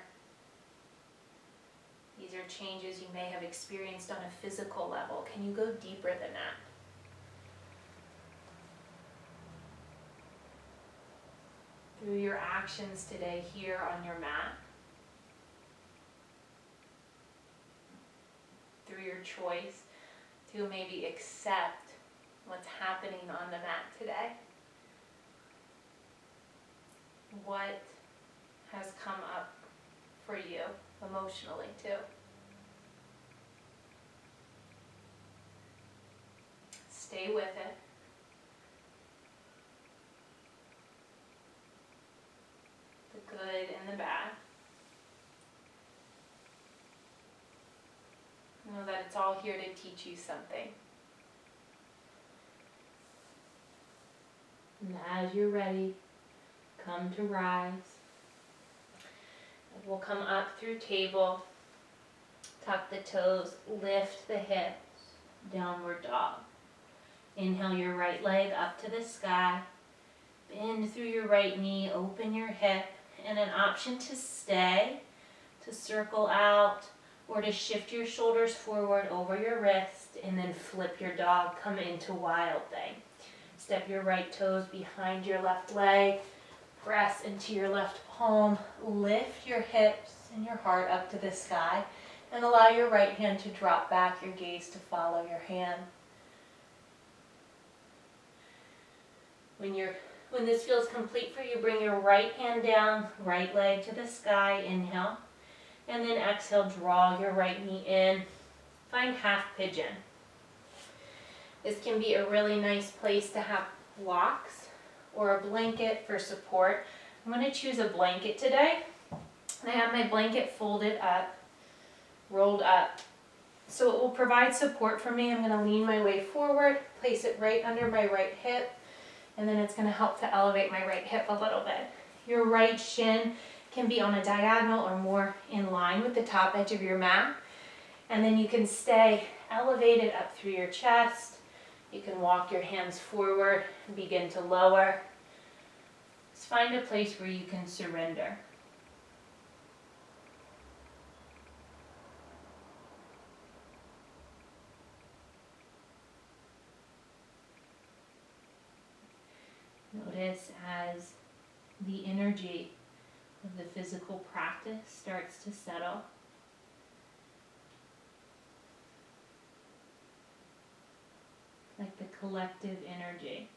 These are changes you may have experienced on a physical level. Can you go deeper than that? Through your actions today here on your mat, through your choice to maybe accept what's happening on the mat today. What has come up for you emotionally too? Stay with it. The good and the bad. Know that it's all here to teach you something. And as you're ready, come to rise. We'll come up through table, tuck the toes, lift the hips, downward dog. Inhale your right leg up to the sky, bend through your right knee, open your hip, and an option to stay, to circle out, or to shift your shoulders forward over your wrist, and then flip your dog, come into wild thing. Step your right toes behind your left leg, press into your left palm, lift your hips and your heart up to the sky, and allow your right hand to drop back, your gaze to follow your hand. When this feels complete for you, bring your right hand down, right leg to the sky, inhale, and then exhale, draw your right knee in, find half pigeon. This can be a really nice place to have blocks or a blanket for support. I'm going to choose a blanket today. And I have my blanket folded up, rolled up. So it will provide support for me. I'm going to lean my way forward, place it right under my right hip, and then it's going to help to elevate my right hip a little bit. Your right shin can be on a diagonal or more in line with the top edge of your mat. And then you can stay elevated up through your chest. You can walk your hands forward and begin to lower. Just find a place where you can surrender. Notice as the energy of the physical practice starts to settle. Like the collective energy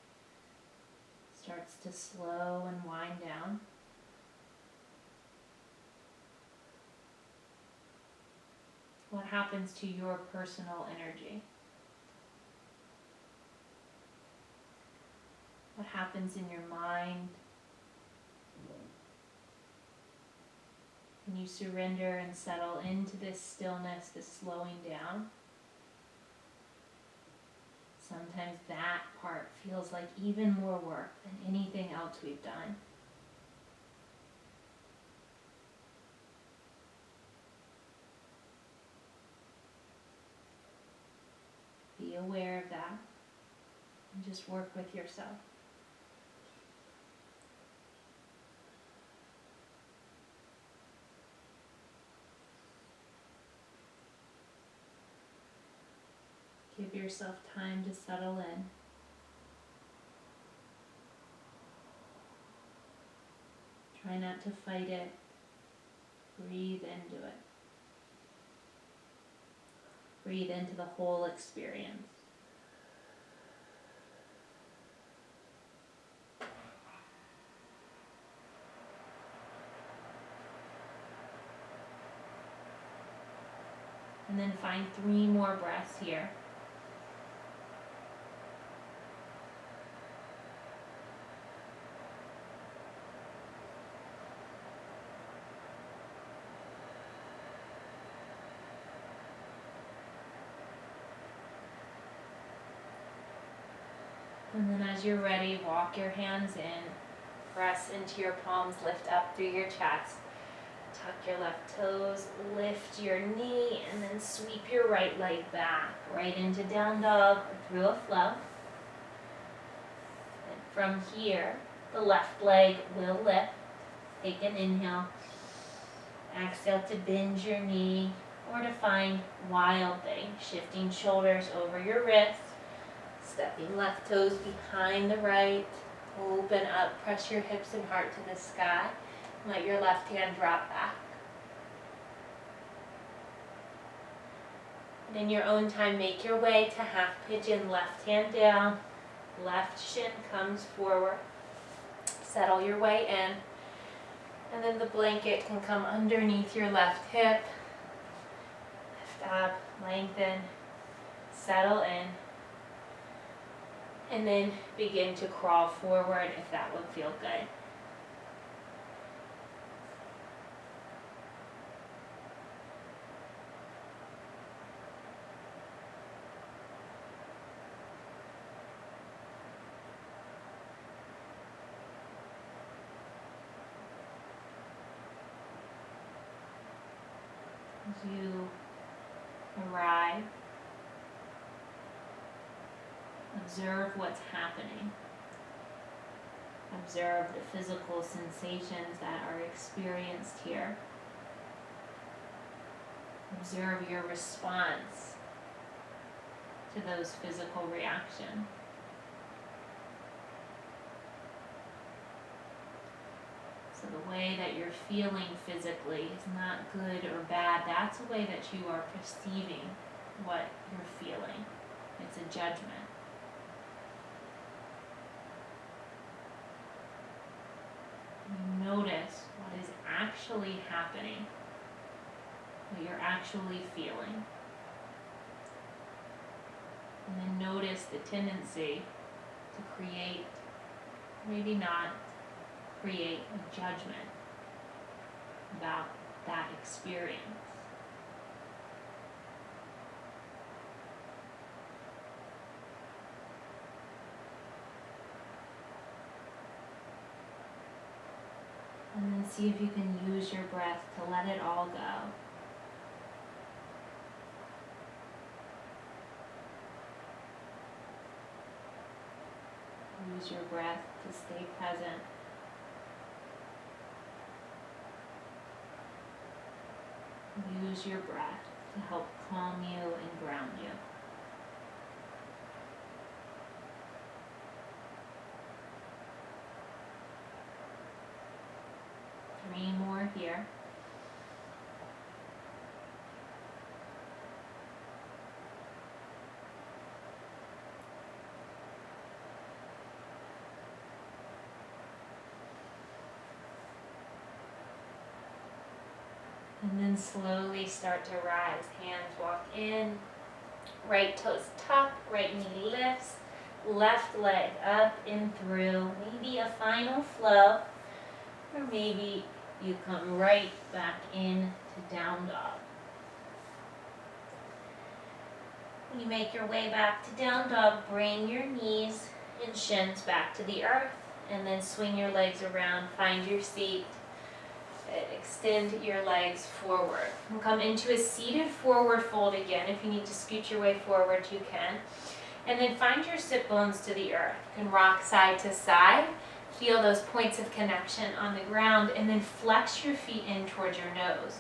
starts to slow and wind down. What happens to your personal energy? What happens in your mind? Can you surrender and settle into this stillness, this slowing down? Sometimes that part feels like even more work than anything else we've done. Be aware of that and just work with yourself. Give yourself time to settle in. Try not to fight it. Breathe into it. Breathe into the whole experience. And then find 3 more breaths here. And then as you're ready, walk your hands in, press into your palms, lift up through your chest. Tuck your left toes, lift your knee, and then sweep your right leg back, right into down dog or through a flow. And from here, the left leg will lift. Take an inhale. Exhale to bend your knee or to find wild thing, shifting shoulders over your wrists. Stepping left toes behind the right. Open up, press your hips and heart to the sky. Let your left hand drop back. And in your own time, make your way to half pigeon, left hand down. Left shin comes forward. Settle your way in. And then the blanket can come underneath your left hip. Lift up, lengthen, settle in. And then begin to crawl forward if that would feel good. As you arrive, observe what's happening. Observe the physical sensations that are experienced here. Observe your response to those physical reactions. So the way that you're feeling physically is not good or bad. That's a way that you are perceiving what you're feeling. It's a judgment. You notice what is actually happening, what you're actually feeling. And then notice the tendency to create, maybe not create a judgment about that experience. And then see if you can use your breath to let it all go. Use your breath to stay present. Use your breath to help calm you and ground you. Three more here. And then slowly start to rise. Hands walk in, right toes tuck, right knee lifts, left leg up and through. Maybe a final flow, or maybe you come right back in to down dog. When you make your way back to down dog, bring your knees and shins back to the earth, and then swing your legs around, find your seat, extend your legs forward. And come into a seated forward fold again. If you need to scoot your way forward, you can. And then find your sit bones to the earth. You can rock side to side, feel those points of connection on the ground, and then flex your feet in towards your nose.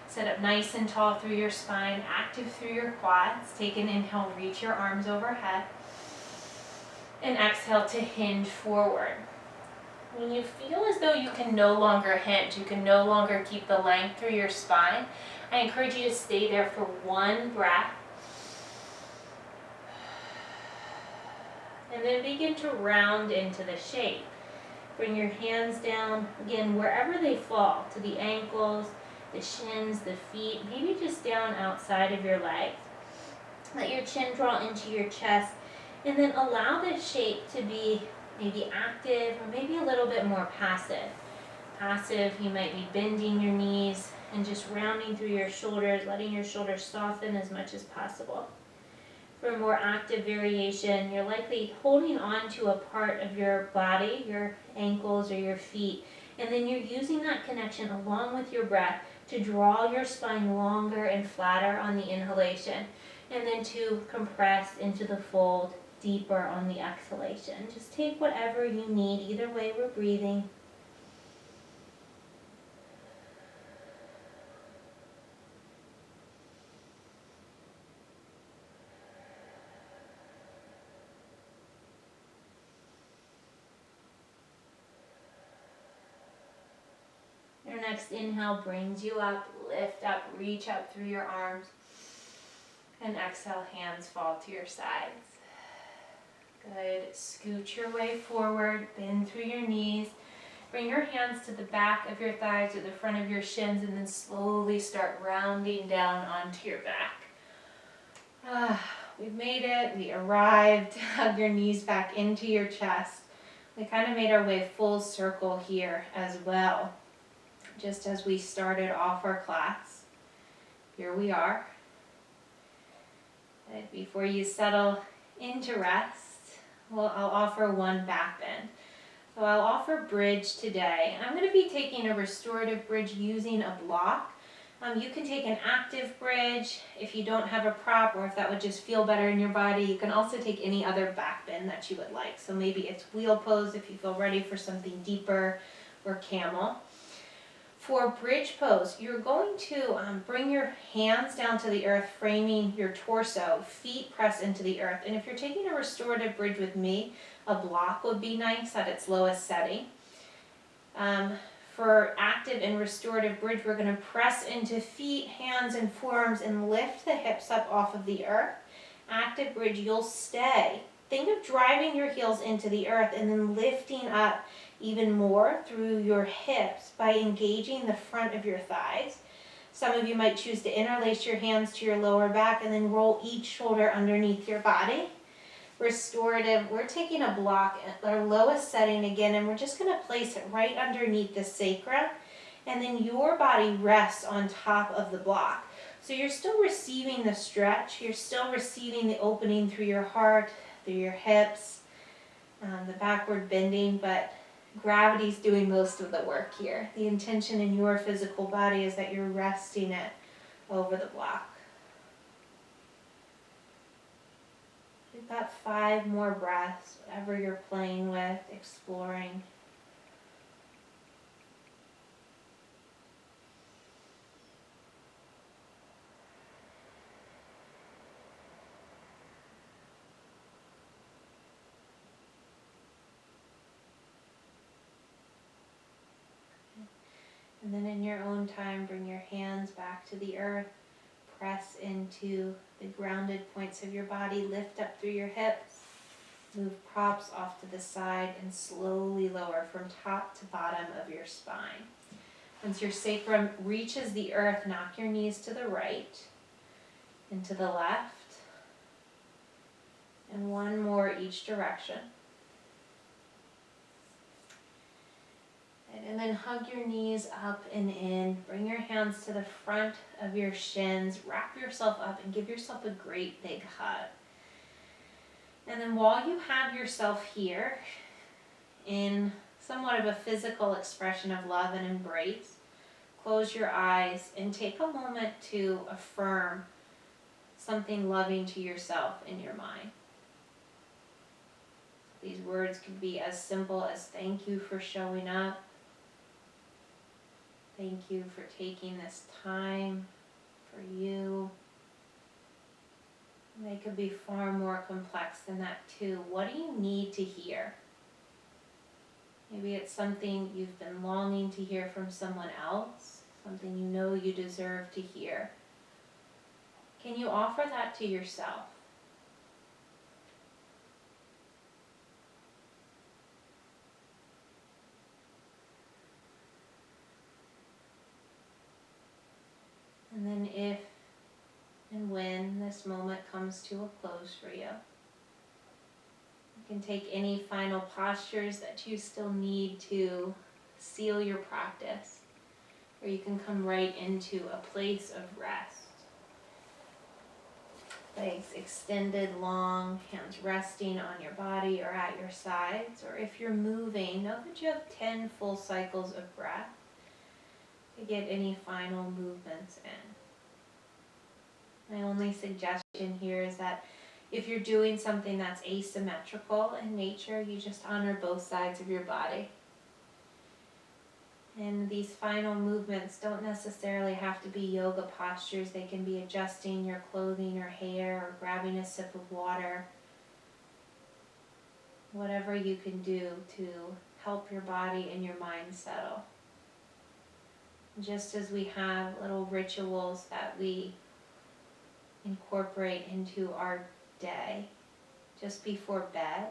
Sit up nice and tall through your spine, active through your quads. Take an inhale, reach your arms overhead. And exhale to hinge forward. When you feel as though you can no longer hinge, you can no longer keep the length through your spine, I encourage you to stay there for one breath. And then begin to round into the shape. Bring your hands down, again, wherever they fall, to the ankles, the shins, the feet, maybe just down outside of your legs. Let your chin draw into your chest, and then allow this shape to be maybe active or maybe a little bit more passive. Passive, you might be bending your knees and just rounding through your shoulders, letting your shoulders soften as much as possible. For a more active variation, you're likely holding on to a part of your body, your ankles or your feet, and then you're using that connection along with your breath to draw your spine longer and flatter on the inhalation, and then to compress into the fold deeper on the exhalation. Just take whatever you need. Either way, we're breathing. Your next inhale brings you up, lift up, reach up through your arms, and exhale, hands fall to your sides. Good. Scoot your way forward, bend through your knees. Bring your hands to the back of your thighs or the front of your shins, and then slowly start rounding down onto your back. We've made it. We arrived. Hug your knees back into your chest. We kind of made our way full circle here as well, just as we started off our class. Here we are. And before you settle into rest, I'll offer one back bend. So I'll offer bridge today, and I'm going to be taking a restorative bridge using a block. You can take an active bridge if you don't have a prop, or if that would just feel better in your body. You can also take any other back bend that you would like. So maybe it's wheel pose if you feel ready for something deeper, or camel. For bridge pose, you're going to bring your hands down to the earth, framing your torso, feet press into the earth. And if you're taking a restorative bridge with me, a block would be nice at its lowest setting. For active and restorative bridge, we're going to press into feet, hands, and forearms and lift the hips up off of the earth. Active bridge, you'll stay. Think of driving your heels into the earth and then lifting up even more through your hips by engaging the front of your thighs. Some of you might choose to interlace your hands to your lower back and then roll each shoulder underneath your body. Restorative, we're taking a block at our lowest setting again, and we're just going to place it right underneath the sacrum, and then your body rests on top of the block. So you're still receiving the stretch, you're still receiving the opening through your heart, through your hips, the backward bending, but gravity's doing most of the work here. The intention in your physical body is that you're resting it over the block. We've got 5 more breaths, whatever you're playing with, exploring. And then in your own time, bring your hands back to the earth. Press into the grounded points of your body. Lift up through your hips. Move props off to the side and slowly lower from top to bottom of your spine. Once your sacrum reaches the earth, knock your knees to the right and to the left. And one more each direction. And then hug your knees up and in. Bring your hands to the front of your shins. Wrap yourself up and give yourself a great big hug. And then while you have yourself here in somewhat of a physical expression of love and embrace, close your eyes and take a moment to affirm something loving to yourself in your mind. These words could be as simple as thank you for showing up. Thank you for taking this time for you. They could be far more complex than that too. What do you need to hear? Maybe it's something you've been longing to hear from someone else, something you know you deserve to hear. Can you offer that to yourself? And then if and when this moment comes to a close for you, you can take any final postures that you still need to seal your practice, or you can come right into a place of rest. Legs extended long, hands resting on your body or at your sides, or if you're moving, know that you have 10 full cycles of breath to get any final movements in. My only suggestion here is that if you're doing something that's asymmetrical in nature, you just honor both sides of your body. And these final movements don't necessarily have to be yoga postures. They can be adjusting your clothing or hair or grabbing a sip of water. Whatever you can do to help your body and your mind settle. Just as we have little rituals that we incorporate into our day just before bed,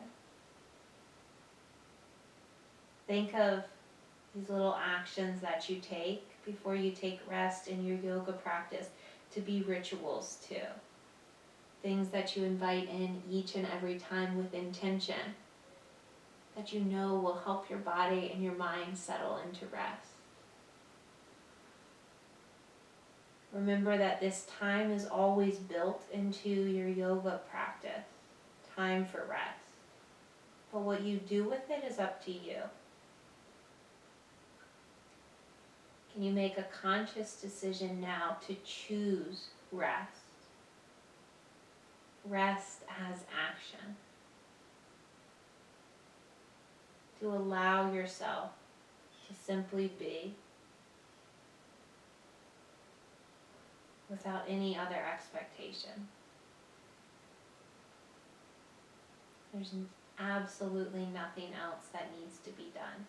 think of these little actions that you take before you take rest in your yoga practice to be rituals too. Things that you invite in each and every time with intention that you know will help your body and your mind settle into rest. Remember that this time is always built into your yoga practice, time for rest. But what you do with it is up to you. Can you make a conscious decision now to choose rest? Rest as action. To allow yourself to simply be without any other expectation. There's absolutely nothing else that needs to be done.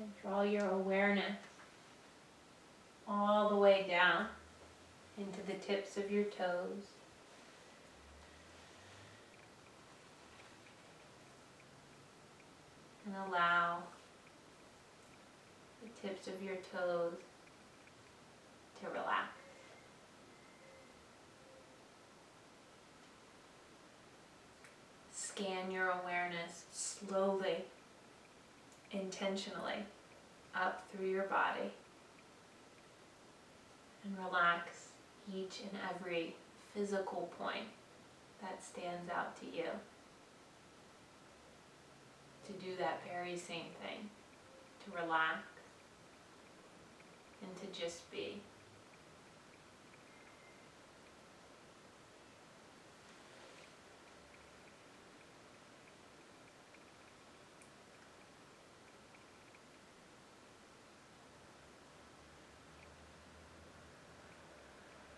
And draw your awareness all the way down into the tips of your toes. And allow the tips of your toes to relax. Scan your awareness slowly, intentionally, up through your body. And relax each and every physical point that stands out to you. To do that very same thing. To relax and to just be.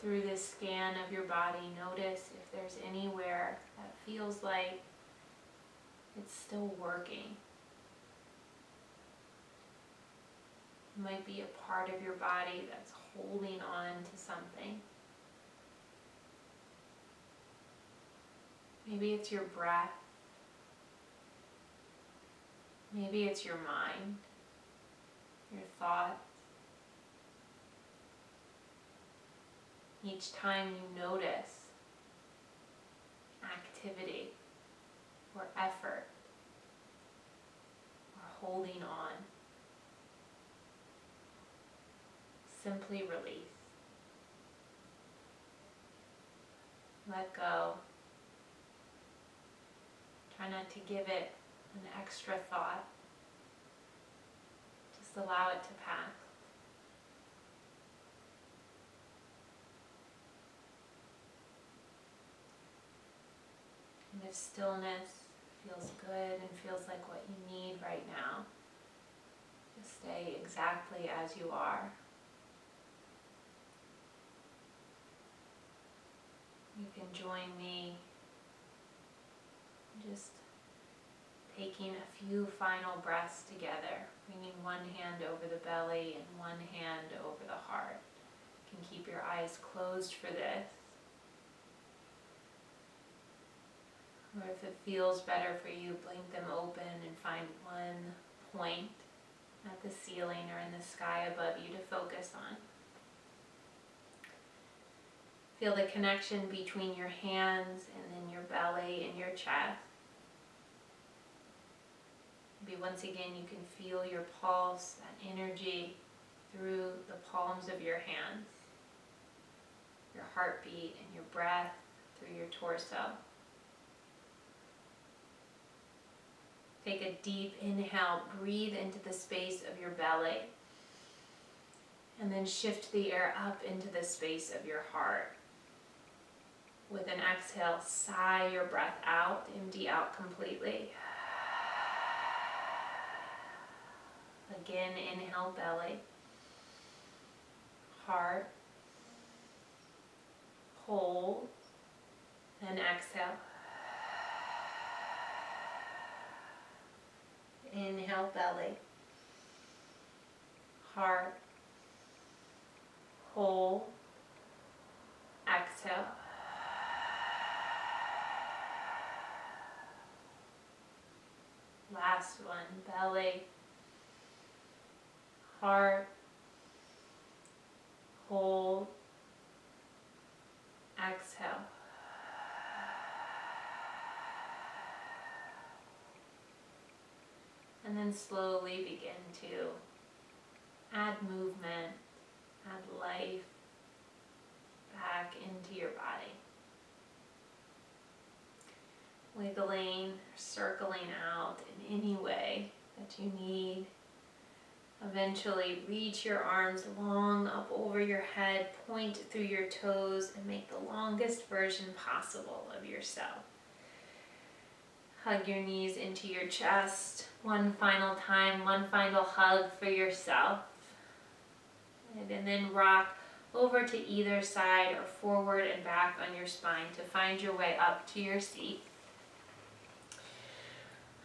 Through this scan of your body, notice if there's anywhere that feels like it's still working. It might be a part of your body that's holding on to something. Maybe it's your breath. Maybe it's your mind, your thoughts. Each time you notice activity, or effort or holding on. Simply release. Let go. Try not to give it an extra thought. Just allow it to pass. And if stillness feels good and feels like what you need right now, just stay exactly as you are. You can join me just taking a few final breaths together, bringing one hand over the belly and one hand over the heart. You can keep your eyes closed for this. Or if it feels better for you, blink them open and find one point at the ceiling or in the sky above you to focus on. Feel the connection between your hands and then your belly and your chest. Maybe once again you can feel your pulse, that energy through the palms of your hands, your heartbeat and your breath through your torso. Take a deep inhale, breathe into the space of your belly, and then shift the air up into the space of your heart. With an exhale, sigh your breath out, empty out completely. Again, inhale belly, heart, hold, and exhale. Inhale belly, heart, hold, exhale. Last one, belly, heart, hold, exhale. And then slowly begin to add movement, add life back into your body. Wiggling, circling out in any way that you need. Eventually reach your arms long up over your head, point through your toes, and make the longest version possible of yourself. Hug your knees into your chest. One final time, one final hug for yourself. And then rock over to either side or forward and back on your spine to find your way up to your seat.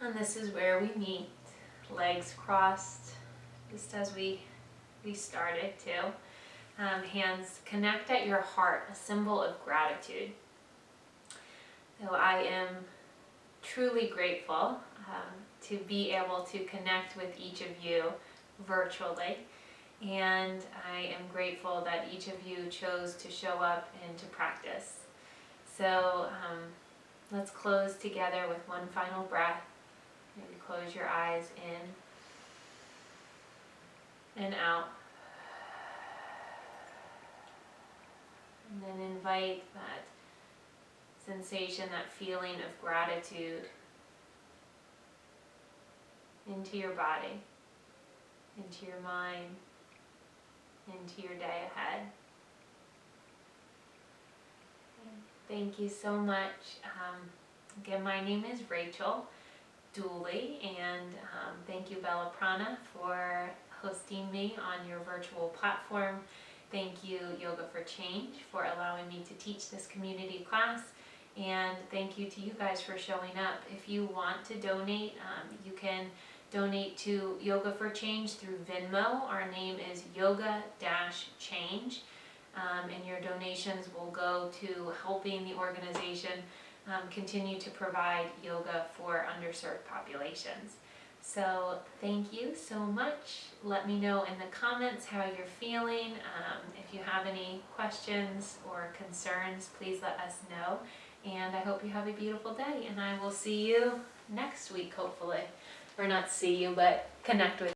And this is where we meet. Legs crossed, just as we started to. Hands connect at your heart, a symbol of gratitude. So I am truly grateful to be able to connect with each of you virtually. And I am grateful that each of you chose to show up and to practice. So let's close together with one final breath. Maybe close your eyes in and out. And then invite that sensation, that feeling of gratitude into your body, into your mind, into your day ahead. Thank you so much. Again, my name is Rachel Dooley, and thank you Bella Prana for hosting me on your virtual platform. Thank you Yoga for Change for allowing me to teach this community class, and thank you to you guys for showing up. If you want to donate, you can donate to Yoga for Change through Venmo. Our name is Yoga-Change, and your donations will go to helping the organization continue to provide yoga for underserved populations. So thank you so much. Let me know in the comments how you're feeling. If you have any questions or concerns, please let us know. And I hope you have a beautiful day, and I will see you next week, hopefully. Or not see you, but connect with you.